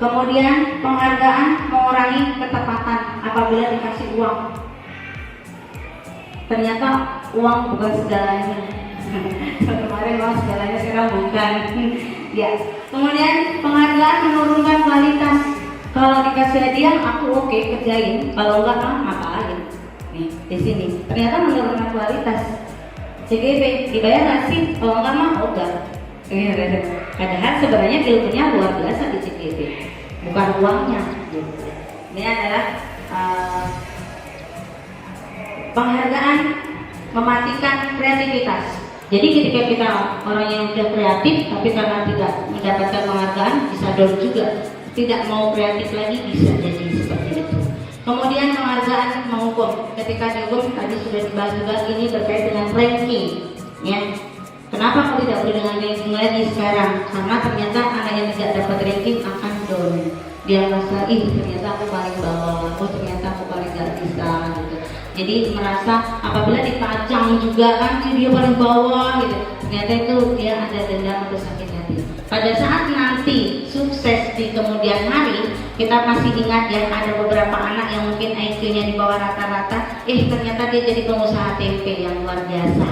Kemudian penghargaan mengurangi ketepatan apabila dikasih uang. Ternyata uang bukan segalanya. Kemarin uang segalanya, sekarang bukan. Ya. Kemudian penghargaan menurunkan kualitas. Kalau dikasih hadiah, aku oke kerjain. Kalau enggak, ngapain? Nih di sini. Ternyata menurunkan kualitas. CGP dibayar nggak sih? Kalau enggak mah udah. Padahal sebenarnya ilmunya luar biasa di CGP, bukan uangnya. Ini adalah penghargaan mematikan kreativitas. Jadi ketika kita orang yang sudah kreatif, tapi karena tidak mendapatkan penghargaan bisa down juga, tidak mau kreatif lagi, bisa jadi seperti itu. Kemudian penghargaan menghukum. Ketika dihukum tadi sudah dibahas juga, ini terkait dengan ranking, ya. Kenapa kok tidak boleh dengan ranking lagi sekarang? Karena ternyata anak yang tidak dapat ranking akan down. Dia merasa, ternyata aku paling bawah, ternyata aku paling gak bisa gitu. Jadi merasa apabila dipajang juga kan dia paling bawah gitu. Ternyata itu dia ada dendam atau sakit hati. Pada saat nanti sukses di kemudian hari, kita masih ingat ya, ada beberapa anak yang mungkin IQ-nya di bawah rata-rata, ternyata dia jadi pengusaha tempe yang luar biasa.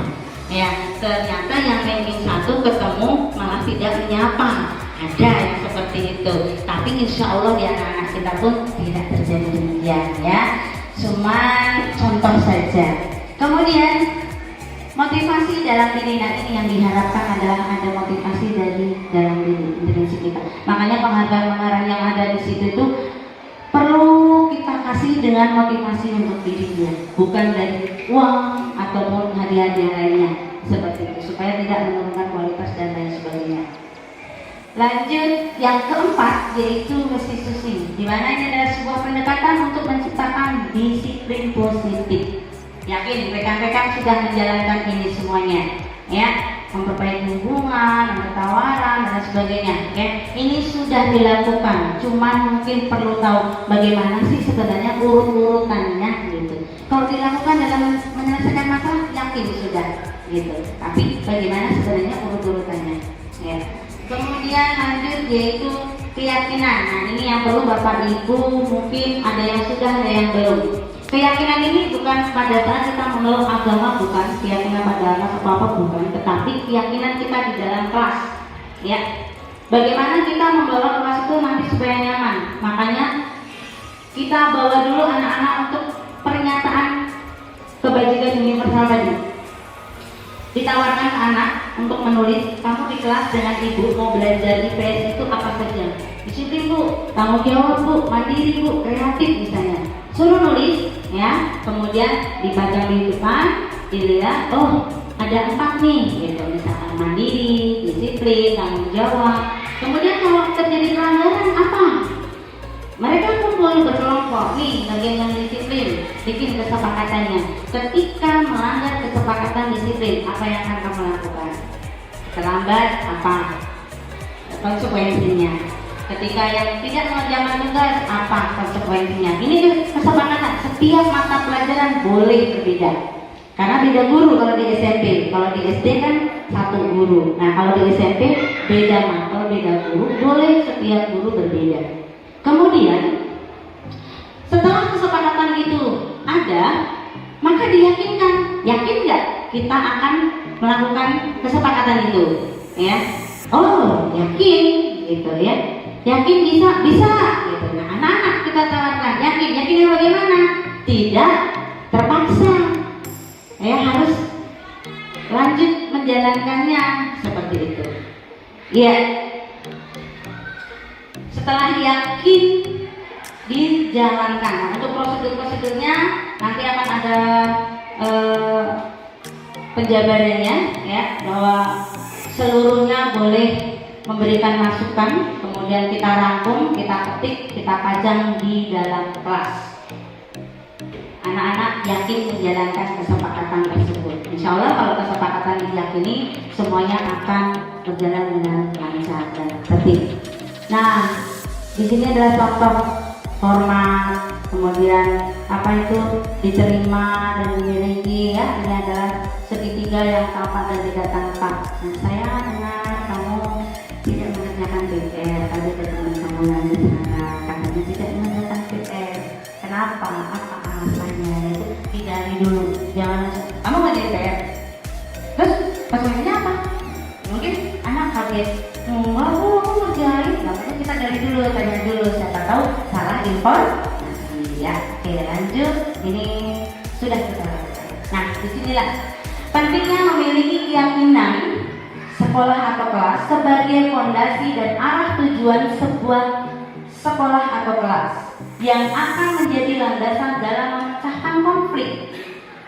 Ya, ternyata yang ranking 1 ketemu malah tidak menyapa. Ada yang seperti itu. Tapi insya Allah di anak-anak kita pun tidak terjadi demikian ya. Cuma contoh saja. Kemudian motivasi dalam diri, ini yang diharapkan adalah ada motivasi dari dalam diri intrinsik kita. Makanya penghargaan yang ada di situ itu perlu kita kasih dengan motivasi untuk diri dia, bukan dari uang ataupun hadiah-hadiah lainnya seperti itu, supaya tidak menurunkan kualitas dan lain sebagainya. Lanjut yang keempat, yaitu restitusi, di mana ini adalah sebuah pendekatan untuk menciptakan disiplin positif. Yakin rekan-rekan sudah menjalankan ini semuanya, ya, memperbaiki hubungan, tawaran dan sebagainya. Ya, ini sudah dilakukan. Cuman mungkin perlu tahu bagaimana sih sebenarnya urut-urutannya gitu. Kalau dilakukan dalam menyelesaikan masalah, yakin sudah gitu. Tapi bagaimana sebenarnya urut-urutannya? Ya. Kemudian lanjut yaitu keyakinan. Nah, ini yang perlu Bapak Ibu, mungkin ada yang sudah, ada yang belum. Keyakinan ini bukan pada saat kita memeluk agama, bukan keyakinan pada anak apa-apa, bukan, tetapi keyakinan kita di dalam kelas. Ya, bagaimana kita membawa kelas itu nanti supaya nyaman. Makanya kita bawa dulu anak-anak untuk pernyataan kebajikan universal tadi. Ditawarkan ke anak untuk menulis, kamu di kelas dengan ibu mau belajar IPS itu apa saja? Disiplin bu, tanggung jawab bu, mandiri bu, kreatif misalnya. Suruh nulis, ya. Kemudian dipajang di depan, dilihat, oh ada 4 nih, gitu. Misalkan mandiri, disiplin, tanggung jawab. Kemudian kalau terjadi pelanggaran apa? Mereka kumpul berkelompok, nih bagian yang disiplin, bikin kesepakatannya. Ketika melanggar kesepakatan disiplin, apa yang akan kamu lakukan? Terlambat apa? Konsekuensinya. Ketika yang tidak mengerjakan tugas, apa konsekuensinya? Ini kesepakatan, setiap mata pelajaran boleh berbeda. Karena beda guru kalau di SMP, kalau di SD kan satu guru. Nah kalau di SMP beda mata, beda guru, boleh setiap guru berbeda. Kemudian setelah kesepakatan itu ada, maka diyakinkan, yakin nggak kita akan melakukan kesepakatan itu, ya? Oh, yakin, gitu ya? Yakin bisa, gitu. Nah, anak-anak kita tawarkan, yakinnya bagaimana? Tidak terpaksa, ya harus lanjut menjalankannya seperti itu, ya. Setelah yakin dijalankan. Nah, untuk prosedur-prosedurnya nanti akan ada penjabarannya, ya, bahwa seluruhnya boleh memberikan masukan, kemudian kita rangkum, kita ketik, kita pajang di dalam kelas. Anak-anak yakin menjalankan kesepakatan tersebut. Insya Allah kalau kesepakatan diyakini, semuanya akan berjalan dengan lancar dan tertib. Nah, di sini adalah contoh format, kemudian apa itu diterima dan dimiliki, ya. Ini adalah segitiga yang tampak dan tidak tampak. Nah, saya dengar kamu tidak mengerjakan PR, tadi ada teman kamu yang di sana katanya tidak mengerjakan PR. Kenapa? Apa alasannya? Itu hindari dulu, jangan langsung kamu ngerjain PR. Terus konsekuensinya apa? Mungkin anak kaget. Enggak, aku ngerjain. Makanya kita dari dulu, tanya dulu, siapa tahu salah informasi, ya. Oke, lanjut. Ini sudah kita lakukan. Nah, disinilah pentingnya memiliki keyakinan sekolah atau kelas sebagai fondasi dan arah tujuan sebuah sekolah atau kelas yang akan menjadi landasan dalam memecahkan konflik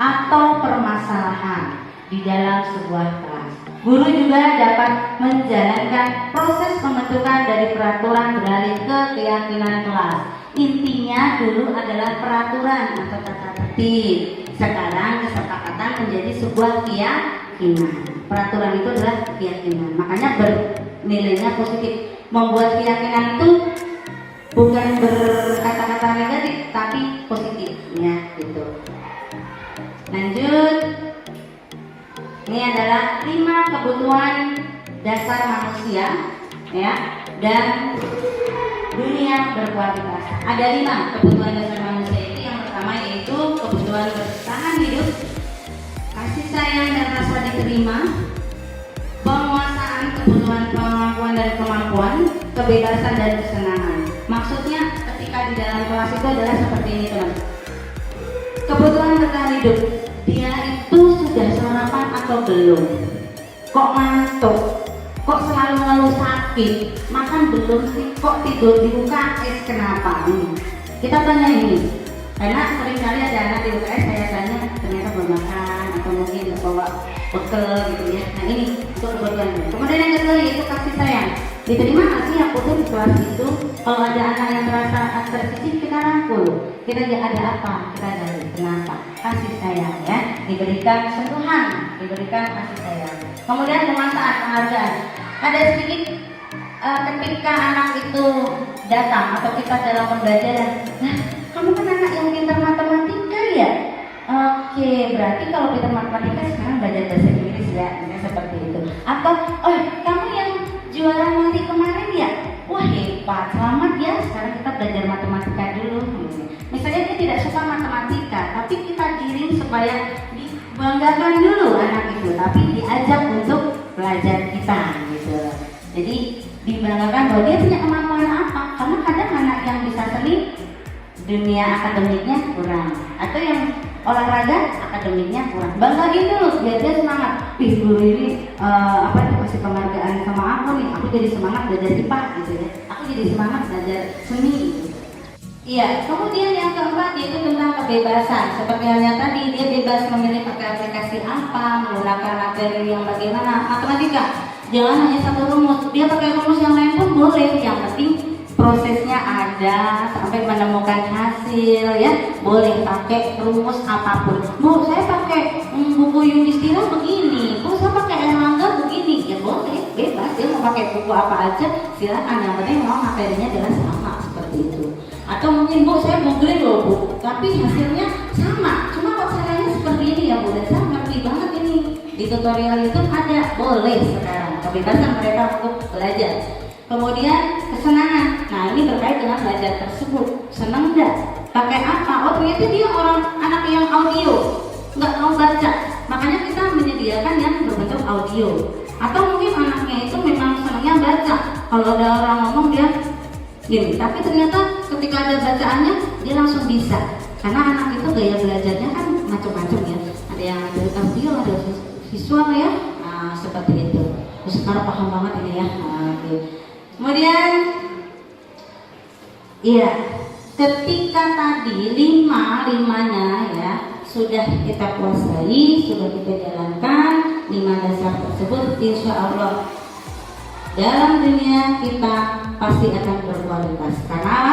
atau permasalahan di dalam sebuah kelas. Guru juga dapat menjalankan proses pembentukan dari peraturan beralih ke keyakinan kelas. Intinya dulu adalah peraturan atau tata tertib. Sekarang kesepakatan menjadi sebuah keyakinan. Peraturan itu adalah keyakinan. Makanya bernilainya positif. Membuat keyakinan itu bukan berkata-kata negatif, tapi positif, ya gitu. Lanjut. Ini adalah 5 kebutuhan dasar manusia, ya, dan dunia berkualitas. Ada 5 kebutuhan dasar manusia itu. Yang pertama yaitu kebutuhan bertahan hidup, kasih sayang dan rasa diterima, penguasaan kebutuhan pengakuan dan kemampuan, kebebasan dan kesenangan. Maksudnya ketika di dalam kelas itu adalah seperti ini, teman. Kebutuhan bertahan hidup, dia itu sudah sarapan atau belum? Kok ngantuk? Kok selalu ngeluh sakit? Makan belum sih? Kok tidur di UKS? Kenapa? Kita tanya ini, karena seringkali ada anak di UKS saya tanya ternyata belum makan atau mungkin bawa bekal gitu ya. Nah ini untuk kebutuhan. Kemudian yang kedua yaitu kasih sayang. Diterima nggak sih aku tuh di kelas itu? Kalau ada anak yang merasa tersisih, kita rangkul. Kita ada apa? Kita dari kenapa? Kasih sayang, ya. Diberikan sentuhan, diberikan kasih sayang. Kemudian pemanfaat penghargaan. Ada sedikit ketika anak itu datang atau kita dalam pembelajaran, nah kamu kan anak yang pintar matematika ya? Oke, berarti kalau pintar matematika sekarang belajar bahasa Inggris ya, seperti itu. Atau, oh kamu yang juara nanti kemarin ya? Wah hebat, selamat ya, sekarang kita belajar matematika dulu. Misalnya dia tidak suka matematika, tapi kita kirim supaya dibanggakan dulu anak itu, tapi diajak untuk belajar kita gitu. Jadi dibanggakan bahwa dia punya kemampuan apa, karena kadang anak yang bisa seni dunia akademiknya kurang, atau yang olahraga akademiknya kurang. Banggain dulu biar dia semangat. Guru ini kasih penghargaan sama aku nih, aku jadi semangat belajar IPA gitu ya. Aku jadi semangat belajar seni gitu. Iya, kemudian yang keempat yaitu tentang kebebasan. Seperti halnya tadi, dia bebas memilih pakai aplikasi apa, menggunakan materi yang bagaimana. Matematika, jangan hanya satu rumus, dia pakai rumus yang lain pun boleh. Yang penting prosesnya ada sampai menemukan hasil, ya. Boleh pakai rumus apapun. Bu, saya pakai buku Yudhistira begini, bu saya pakai Erlangga begini, ya boleh, bebas. Dia mau pakai buku apa aja, silakan. Yang penting memang materinya adalah sama seperti itu. Atau mungkin bu saya googling loh bu, tapi hasilnya sama, cuma kok caranya seperti ini ya bu, dan saya ngerti banget ini di tutorial itu ada, boleh sekarang kebebasan mereka untuk belajar. Kemudian kesenangan, nah ini terkait dengan belajar tersebut, senang nggak? Pakai apa? Oh ternyata dia anak yang audio, nggak mau baca, makanya kita menyediakan yang berbentuk audio. Atau mungkin anaknya itu memang senangnya baca, kalau ada orang ngomong dia gini, tapi ternyata ketika ada bacaannya dia langsung bisa, karena anak itu gaya belajarnya kan macam-macam ya, ada yang dari audio, ada visual ya, nah seperti itu. Terus sekarang paham banget ini ya. Oke. Kemudian iya, ketika tadi limanya ya sudah kita kuasai, sudah kita jalankan 5 dasar tersebut, insya Allah dalam dunia kita pasti akan berkualitas, karena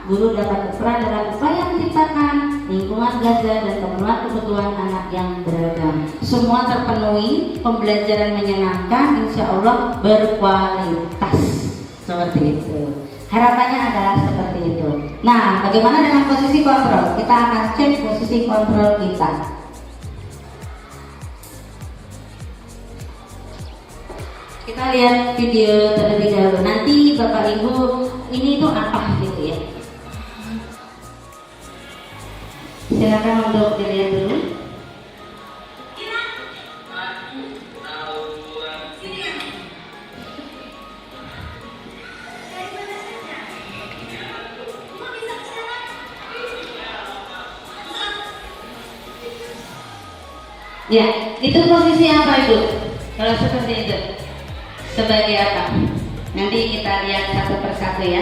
guru dapat berperan dalam upaya menciptakan lingkungan belajar dan pemenuhan kebutuhan anak yang beragam. Semua terpenuhi, pembelajaran menyenangkan, insya Allah berkualitas. Seperti itu. Harapannya adalah seperti itu. Nah, bagaimana dengan posisi kontrol? Kita akan cek posisi kontrol kita. Kita lihat video terlebih dahulu. Nanti Bapak Ibu ini tuh apa gitu ya. Silakan untuk dilihat dulu. Ya, itu posisi apa itu? Kalau seperti itu, sebagai apa? Nanti kita lihat satu persatu ya.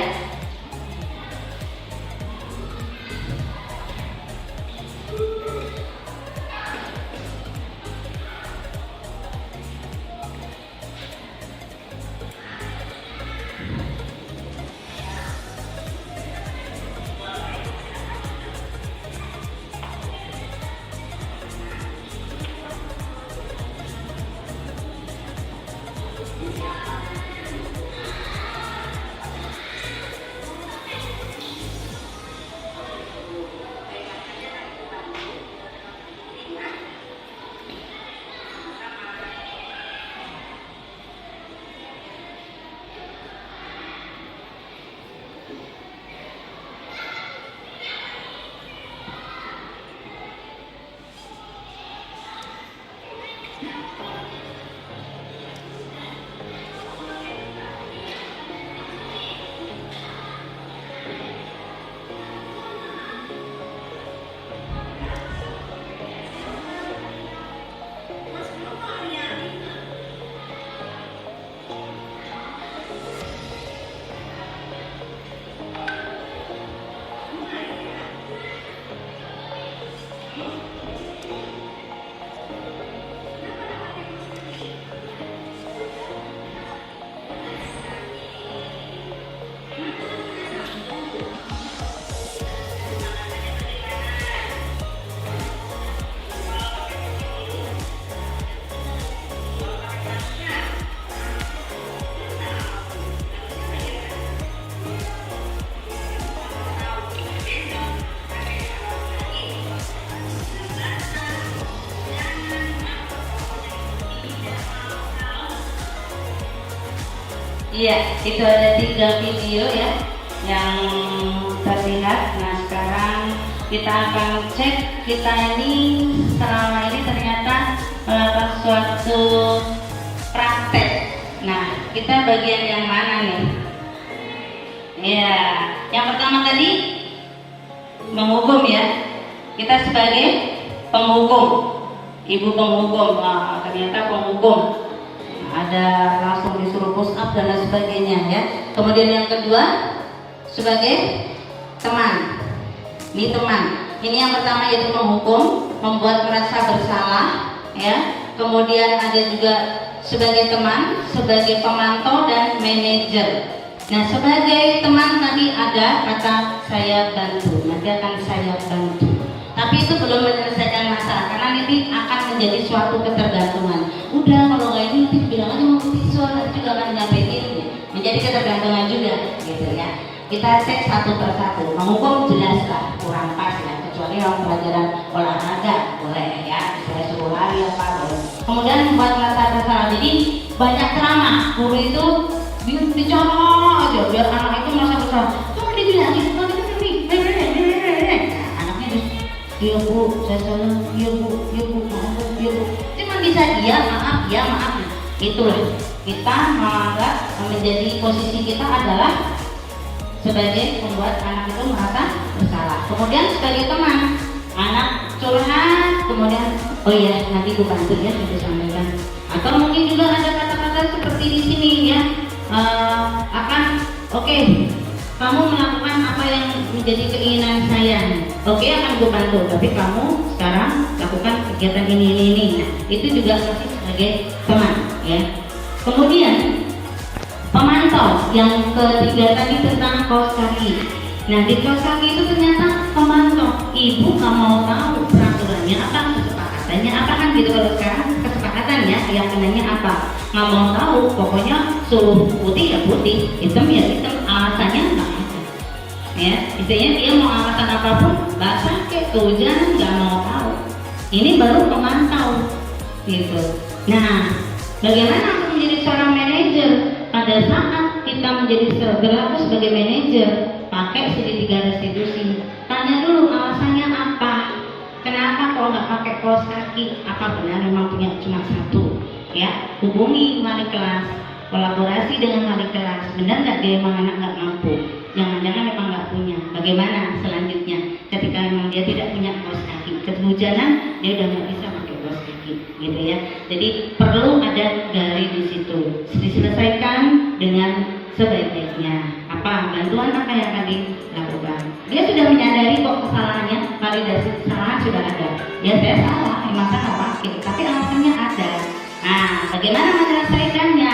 Iya, itu ada 3 video ya yang terlihat. Nah sekarang kita akan cek kita ini selama ini ternyata melakukan suatu praktek. Nah kita bagian yang mana nih? Ya, yang pertama tadi menghukum ya. Kita sebagai penghukum, ibu penghukum. Nah, ternyata penghukum. Ada langsung disuruh push up dan lain sebagainya ya. Kemudian yang kedua sebagai teman. Ini teman. Ini yang pertama yaitu menghukum, membuat merasa bersalah ya. Kemudian ada juga sebagai teman, sebagai pemantau dan manajer. Nah sebagai teman tadi ada kata saya bantu, nanti akan saya bantu. Tapi itu belum menyelesaikan masalah karena nanti akan menjadi suatu ketergantungan. Udah kalau nggak ini nanti bilang aja mau siswa, nanti juga akan nyampein, menjadi ketergantungan juga, gitu ya. Kita cek satu persatu. Menghukum jelas lah kurang pas ya, kecuali yang pelajaran olahraga boleh ya, saya suruh lari apa boleh. Kemudian membuat merasa bersalah. Jadi banyak ceramah guru itu bicara aja biar anak itu merasa bersalah. Cuma dibilangin, iya bu, saya salah, iya bu, maaf bu, iya bu. Cuma bisa iya maaf, nah, itulah kita menganggap menjadi posisi kita adalah sebagai membuat anak itu merasa bersalah. Kemudian sebagai teman, anak curhat, kemudian oh iya nanti aku bantu ya, aku sampaikan. Atau mungkin juga ada kata-kata seperti di sini ya, oke, kamu melakukan apa yang menjadi keinginan saya. Oke, akan gue bantu, tapi kamu sekarang lakukan kegiatan ini. Nah, itu juga masih sebagai teman ya. Kemudian pemantau yang ketiga tadi tentang kaos kaki. Nah, di kaos kaki itu ternyata pemantau. Ibu nggak mau tahu peraturannya apa, kesepakatannya apa kan gitu. Kalau sekarang kesepakatannya keyakinannya apa, nggak mau tahu. Pokoknya suruh putih ya putih, hitam ya hitam. Alasannya nggak ada. Ya, intinya dia mau alasan apapun, basah kayak kehujanan nggak mau tahu. Ini baru pemantau, gitu. Nah, bagaimana aku menjadi seorang manajer? Pada saat kita berlaku sebagai manajer, pakai segitiga restitusi. Tanya dulu alasannya apa? Kenapa kalau nggak pakai kaos kaki? Apa benar memang punya cuma satu? Ya, hubungi wali kelas, kolaborasi dengan wali kelas. Benar nggak dia memang anak nggak mampu? Jangan-jangan memang nggak punya. Bagaimana selanjutnya? Ketika memang dia tidak punya kaos kaki, kehujanan dia udah nggak bisa pakai kaos kaki, gitu ya. Jadi perlu ada gali di situ. Diselesaikan dengan sebaik-baiknya. Apa bantuan apa yang akan dilakukan? Dia sudah menyadari kok kesalahannya, validasi kesalahan sudah ada. Ya saya salah, emang saya nggak pakai, tapi alasannya ada. Nah, bagaimana menyelesaikannya?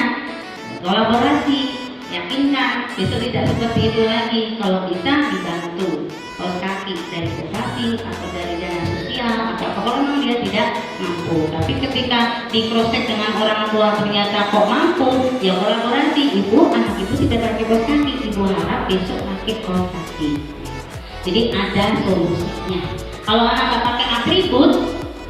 Kolaborasi. Yakinkan besok tidak seperti itu lagi. Kalau bisa dibantu kaos kaki dari bupati atau dari dana sosial atau kalau memang dia tidak mampu. Tapi ketika di cross check dengan orang tua ternyata kok mampu, ya kolaborasi. Ibu, anak ibu tidak pakai kaos kaki, ibu harap besok pakai kaos kaki. Jadi ada solusinya. Kalau anak nggak pakai atribut,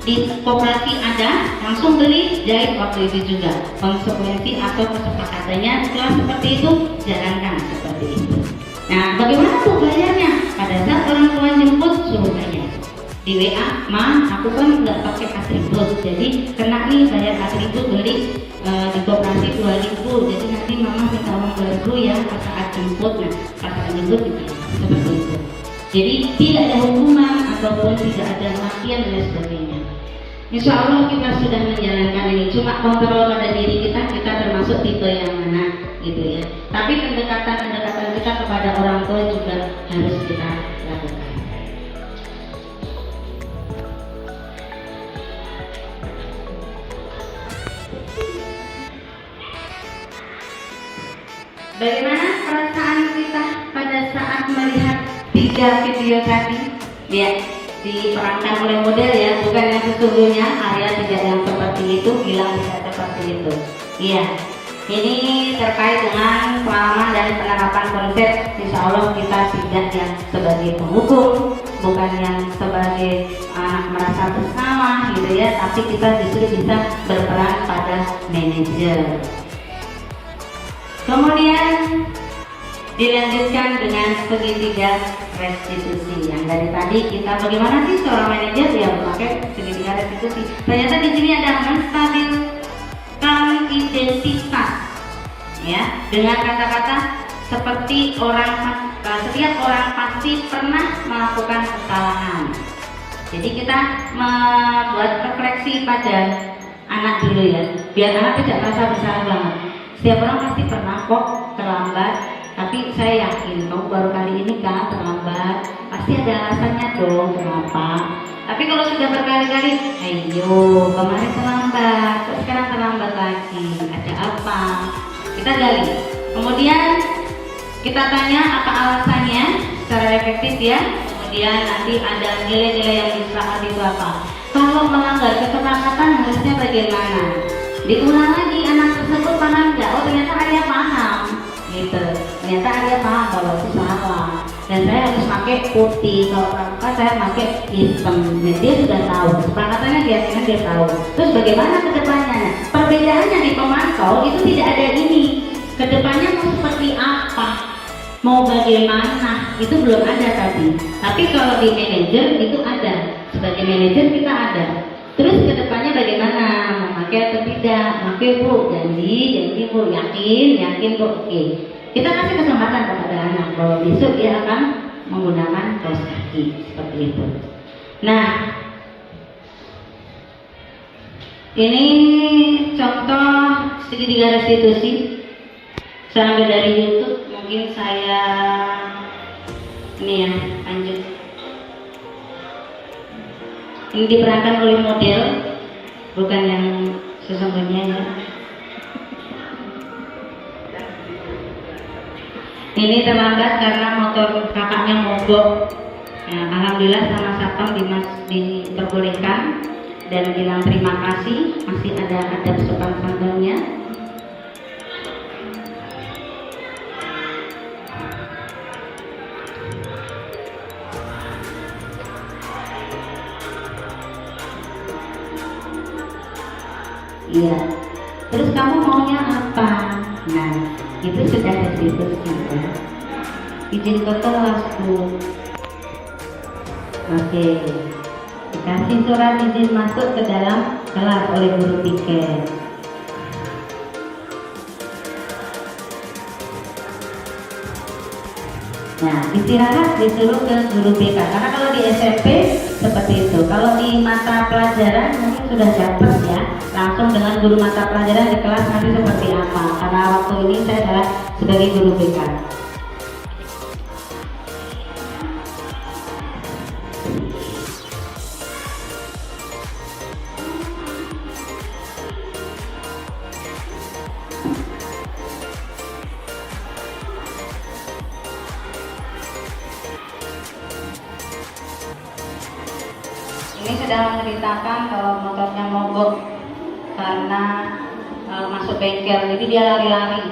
di koperasi ada, langsung beli, jahit waktu itu juga. Konsekuensi atau kesepakatannya setelah seperti itu, jalankan seperti itu. Nah, bagaimana tuh bayarnya? Pada saat orang tua jemput, suruh bayar di WA, Ma, aku kan nggak pakai atribut, jadi kena nih bayar atribut beli di koperasi 2.000, jadi nanti mama minta uang 2.000 ya pas saat jemput. Nah, pas saat jemput dibayar seperti itu. Jadi tidak ada hukuman ataupun tidak ada latihan dan sebagainya. Insya Allah kita sudah menjalankan ini. Cuma kontrol pada diri kita termasuk tipe yang mana, gitu ya. Tapi pendekatan kita kepada orang tua juga harus kita lakukan. Bagaimana perasaan kita pada saat melihat 3 video tadi? Ya, diperankan oleh model ya, bukan yang sesungguhnya. Arya tidak yang seperti itu, Gilang tidak seperti itu. Iya, ini terkait dengan pengalaman dan penerapan konsep. Insya Allah kita tidak yang sebagai penghukum, bukan yang sebagai anak merasa bersalah gitu ya, tapi kita justru bisa berperan pada manajer. Kemudian dilanjutkan dengan segitiga restitusi. Yang dari tadi kita bagaimana sih seorang manajer yang pakai segitiga restitusi? Ternyata di sini ada menstabilkan identitas, ya, dengan kata-kata seperti setiap orang pasti pernah melakukan kesalahan. Jadi kita membuat refleksi pada anak dulu ya, biar anak tidak merasa bersalah banget. Setiap orang pasti pernah kok terlambat, tapi saya yakin kamu baru kali ini kan terlambat, pasti ada alasannya dong kenapa. Tapi kalau sudah berkali-kali, ayo kemarin terlambat, terus sekarang terlambat lagi, ada apa? Kita gali. Kemudian kita tanya apa alasannya secara efektif ya. Kemudian nanti ada nilai-nilai yang disepakati itu apa. Kalau melanggar kesepakatan harusnya bagaimana? Diulang lagi anak tersebut paham nggak? Oh ternyata ayah paham, gitu. Ternyata ayah paham kalau itu salah. Dan saya harus pakai putih, kalau pramuka saya pakai hitam. Dan dia sudah tahu. Kesepakatannya dia tahu. Terus bagaimana kedepannya? Perbedaannya di pemantau itu tidak ada ini. Kedepannya mau seperti apa? Mau bagaimana? Itu belum ada tadi. Tapi kalau di manajer itu ada. Sebagai manajer kita ada. Terus kedepannya bagaimana? Memakai atau tidak? Memakai bu, janji bu, yakin bu, oke. Kita kasih kesempatan kepada anak bahwa besok dia akan menggunakan kaos kaki seperti itu. Nah, ini contoh segitiga restitusi. Saya ambil dari YouTube, mungkin saya ini ya lanjut. Ini diperankan oleh model, bukan yang sesungguhnya ya. Ini terlambat karena motor kakaknya mogok. Ya, alhamdulillah sama satpam diperbolehkan dan bilang terima kasih, masih ada sopan santunnya. Iya. Terus kamu maunya apa? Nah, itu sudah restitusi ya. Izin ke kelasku. Oke. Dikasih surat izin masuk ke dalam kelas oleh guru piket. Nah, istirahat disuruh ke guru BK. Karena kalau di SMP seperti itu. Kalau di mata pelajaran mungkin sudah dapat ya. Langsung dengan guru mata pelajaran di kelas nanti seperti apa. Karena waktu ini saya adalah sebagai guru BK. Ini sedang menceritakan kalau motornya mogok karena masuk bengkel, jadi dia lari-lari.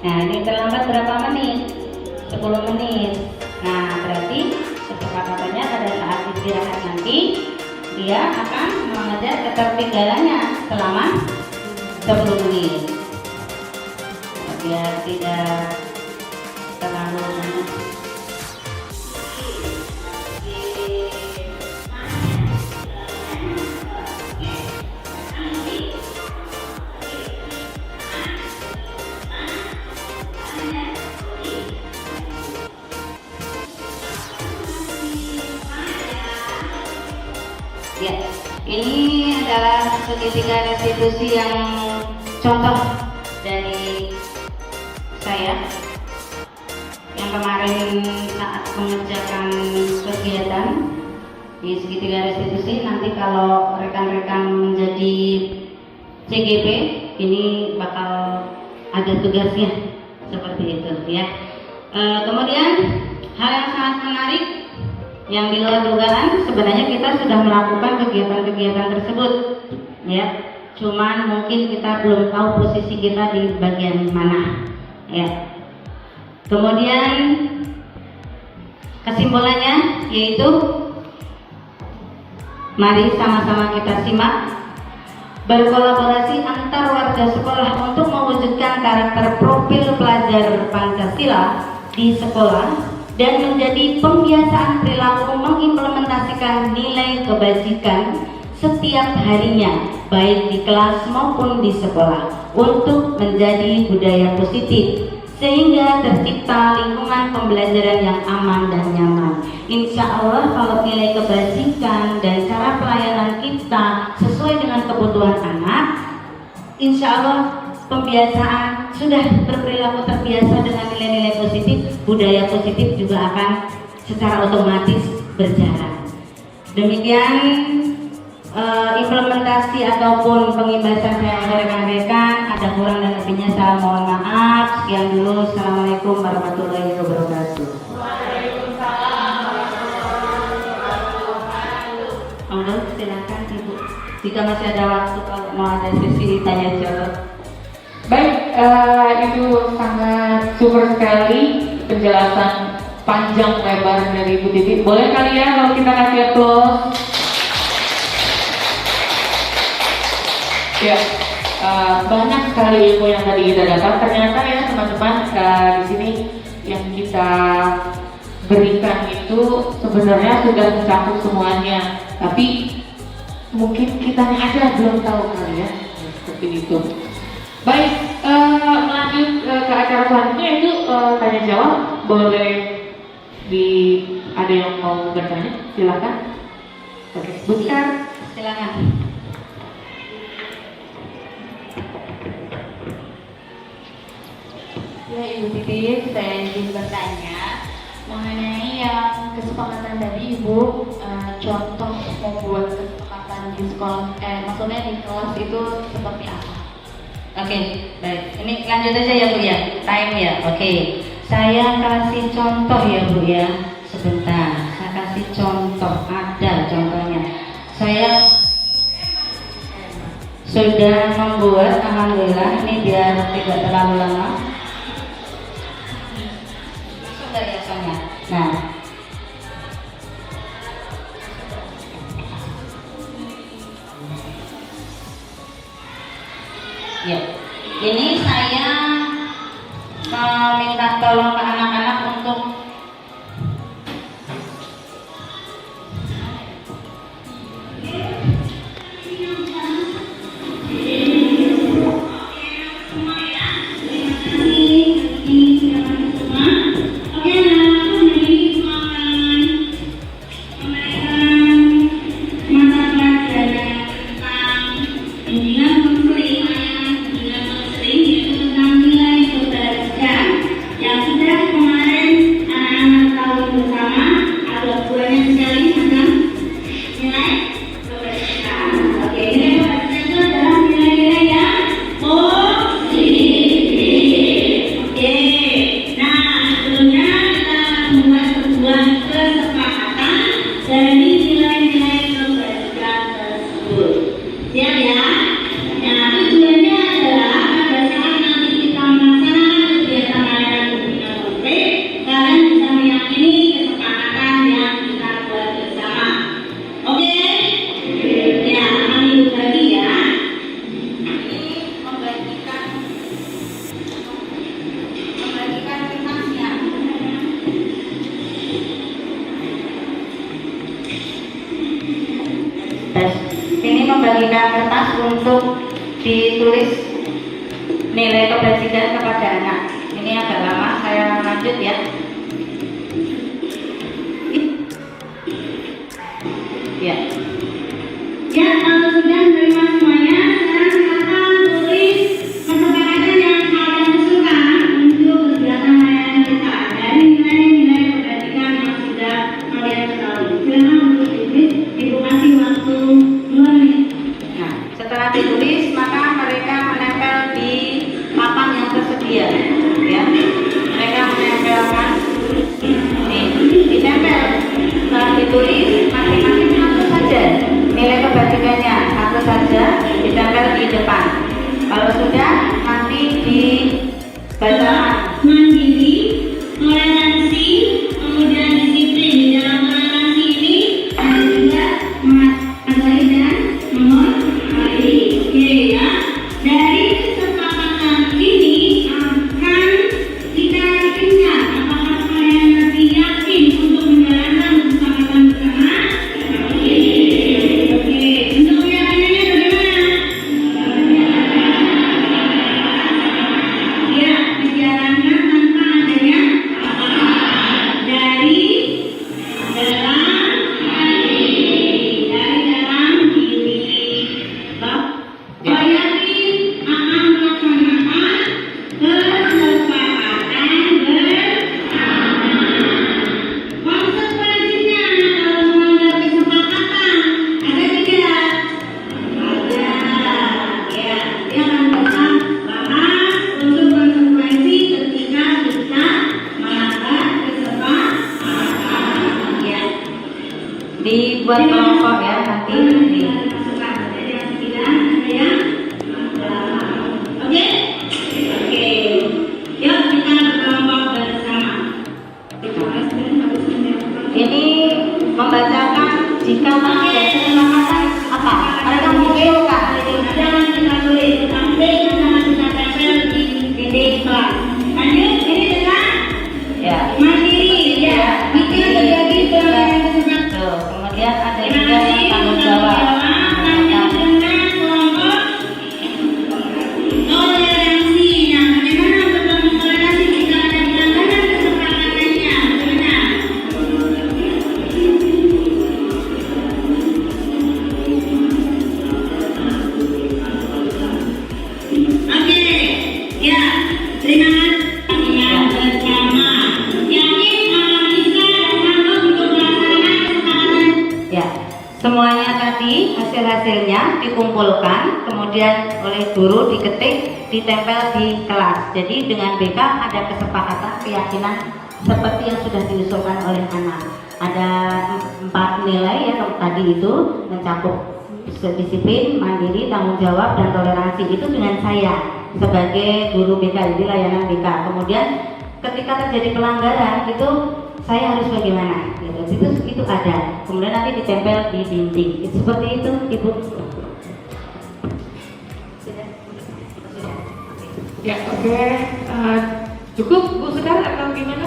Nah, ini terlambat berapa menit? 10 menit. Nah, berarti kesepakatannya pada saat istirahat nanti dia akan mengejar ketertinggalannya selama 10 menit. Biar tidak terlalu banyak. Ya, ini adalah segitiga restitusi yang contoh dari saya yang kemarin saat mengerjakan kegiatan di segitiga restitusi. Nanti kalau rekan-rekan menjadi CGP ini bakal ada tugasnya seperti itu ya. Kemudian hal yang sangat menarik Yang di luar dugaan sebenarnya kita sudah melakukan kegiatan-kegiatan tersebut, ya. Cuman mungkin kita belum tahu posisi kita di bagian mana, ya. Kemudian kesimpulannya yaitu, mari sama-sama kita simak. Berkolaborasi antar warga sekolah untuk mewujudkan karakter profil pelajar Pancasila di sekolah dan menjadi pembiasaan perilaku mengimplementasikan nilai kebajikan setiap harinya, baik di kelas maupun di sekolah, untuk menjadi budaya positif sehingga tercipta lingkungan pembelajaran yang aman dan nyaman. Insya Allah kalau nilai kebajikan dan cara pelayanan kita sesuai dengan kebutuhan anak, insya Allah pembiasaan sudah berperilaku terbiasa dengan nilai-nilai positif, budaya positif juga akan secara otomatis berjalan. Demikian implementasi ataupun pengimbasan saya oleh rekan-rekan. Ada kurang dan lebihnya saya mohon maaf. Sekian dulu. Assalamualaikum warahmatullahi wabarakatuh. Monggo silakan Ibu. Jika masih ada waktu kalau mau ada sesi tanya jawab. Baik, itu sangat super sekali penjelasan panjang lebar dari Ibu Titi. Boleh kali ya kalau kita kasih applause? Ya, banyak sekali ilmu yang tadi kita dapat. Ternyata ya teman-teman, di sini yang kita berikan itu sebenarnya sudah mencakup semuanya. Tapi mungkin kita aja belum tahu kali ya, seperti itu. Baik, lanjut ke acara selanjutnya itu tanya jawab. Boleh ada yang mau bertanya? Silakan. Oke, Bukan. Silakan. Ya Ibu Titi, saya ingin bertanya mengenai yang kesepakatan tadi Ibu, contoh membuat kesepakatan di sekolah, maksudnya di kelas itu seperti apa? Oke, baik. Ini lanjut aja ya Bu ya, time ya. Oke, saya kasih contoh ya Bu ya. Sebentar, saya kasih contoh. Ada contohnya. Saya sudah membuat, alhamdulillah, ini biar tidak terlalu lama. Nah, ya, ini saya minta tolong ke anak-anak untuk membagikan kertas untuk ditulis nilai kebajikan kepada anak. Ini agak lama, saya lanjut ya. Ya. Ya, kalau sudah menerima semuanya, sekarang silakan tulis kesepakatan yang kalian usulkan untuk kegiatan layanan kita dari nilai-nilai kebajikan yang sudah kalian ketahui. Silakan untuk ditulis, Ibu kasih waktu 2 menit. Nah, setelah ditulis maka mereka menempel di papan yang tersedia, ya. Mereka menempelkan, nih, ditempel. Setelah dibuat kelompok ya nanti. Oke, yuk kita berkelompok bersama. Ini membacakan jika ada kesepakatan apa? Mereka mengusulkan jangan kita tulis, nanti jangan kita tempel di dinding kelas. Lanjut, ini dengan ya mandiri ya. Jika terjadi pelanggaran tersebut, kemudian ada juga yang tanggung jawab. Lanjut dengan kelompok toleransi. Nah, bagaimana untuk toleransi jika ada pelanggaran kesepakatannya? Bagaimana? Oke, ya, terima kasih yang bersama. Yakin akan bisa dan sanggup untuk melaksanakan kesepakatan. Ya, semuanya tadi hasil-hasilnya dikumpulkan, kemudian oleh guru diketik, ditempel di kelas. Jadi dengan BK ada kesepakatan keyakinan seperti yang sudah diusulkan oleh anak. Ada 4 nilai ya tadi itu mencakup disiplin, mandiri, tanggung jawab, dan toleransi. Itu dengan saya sebagai guru BK, jadi layanan BK. Kemudian ketika terjadi pelanggaran itu saya harus bagaimana? Gitu. Itu ada. Kemudian nanti ditempel di dinding. Itu seperti itu, Ibu. Ya, oke. Cukup Bu Sekar atau gimana?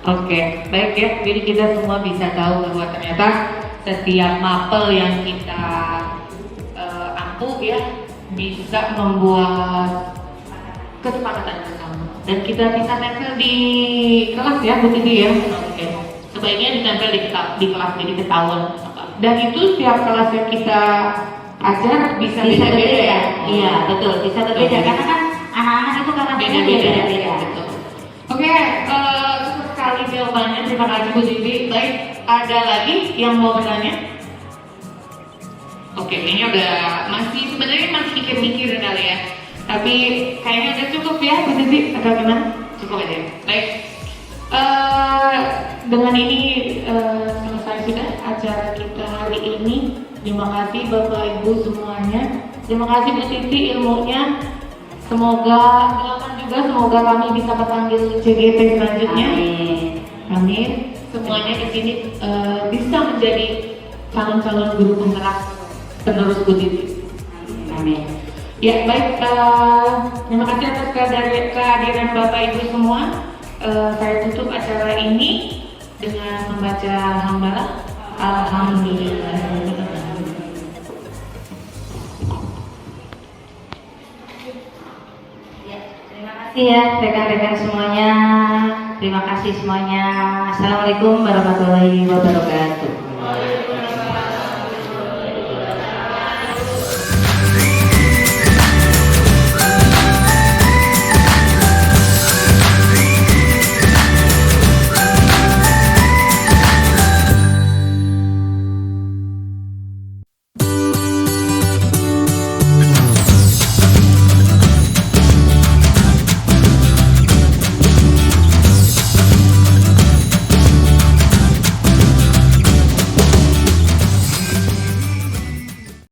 Oke, baik ya. Jadi kita semua bisa tahu bahwa ternyata setiap mapel yang kita ampuh ya bisa membuat kesepakatan bersama. Dan kita bisa tempel di kelas ya, Bu Titi ya. Oke. Sebaiknya ditempel di kelas jadi ketahuan. Dan itu setiap kelas yang kita ajar bisa beda-beda ya. Iya, betul. Bisa berbeda karena kan anak-anak itu karena beda-beda. Betul. Oke, cukup sekali jawabannya. Terima kasih Bu Titi. Baik, ada lagi yang mau bertanya? Oke, ini udah sebenarnya masih mikir-mikir kali ya. Tapi kayaknya udah cukup ya Bu Titi atau gimana? Cukup aja. Baik. Dengan ini selesai sudah acara kita hari ini. Terima kasih Bapak Ibu semuanya. Terima kasih Bu Titi ilmunya. Semoga kami bisa kepanggil CGT selanjutnya. Amin. Amin. Semuanya di sini bisa menjadi calon-calon guru penggerak penerus Bu Titi. Amin. Ya baik. Terima kasih atas kehadiran Bapak Ibu semua. Saya tutup acara ini dengan membaca hamdalah. Alhamdulillah. Terima kasih ya rekan-rekan semuanya. Terima kasih semuanya. Assalamualaikum warahmatullahi wabarakatuh.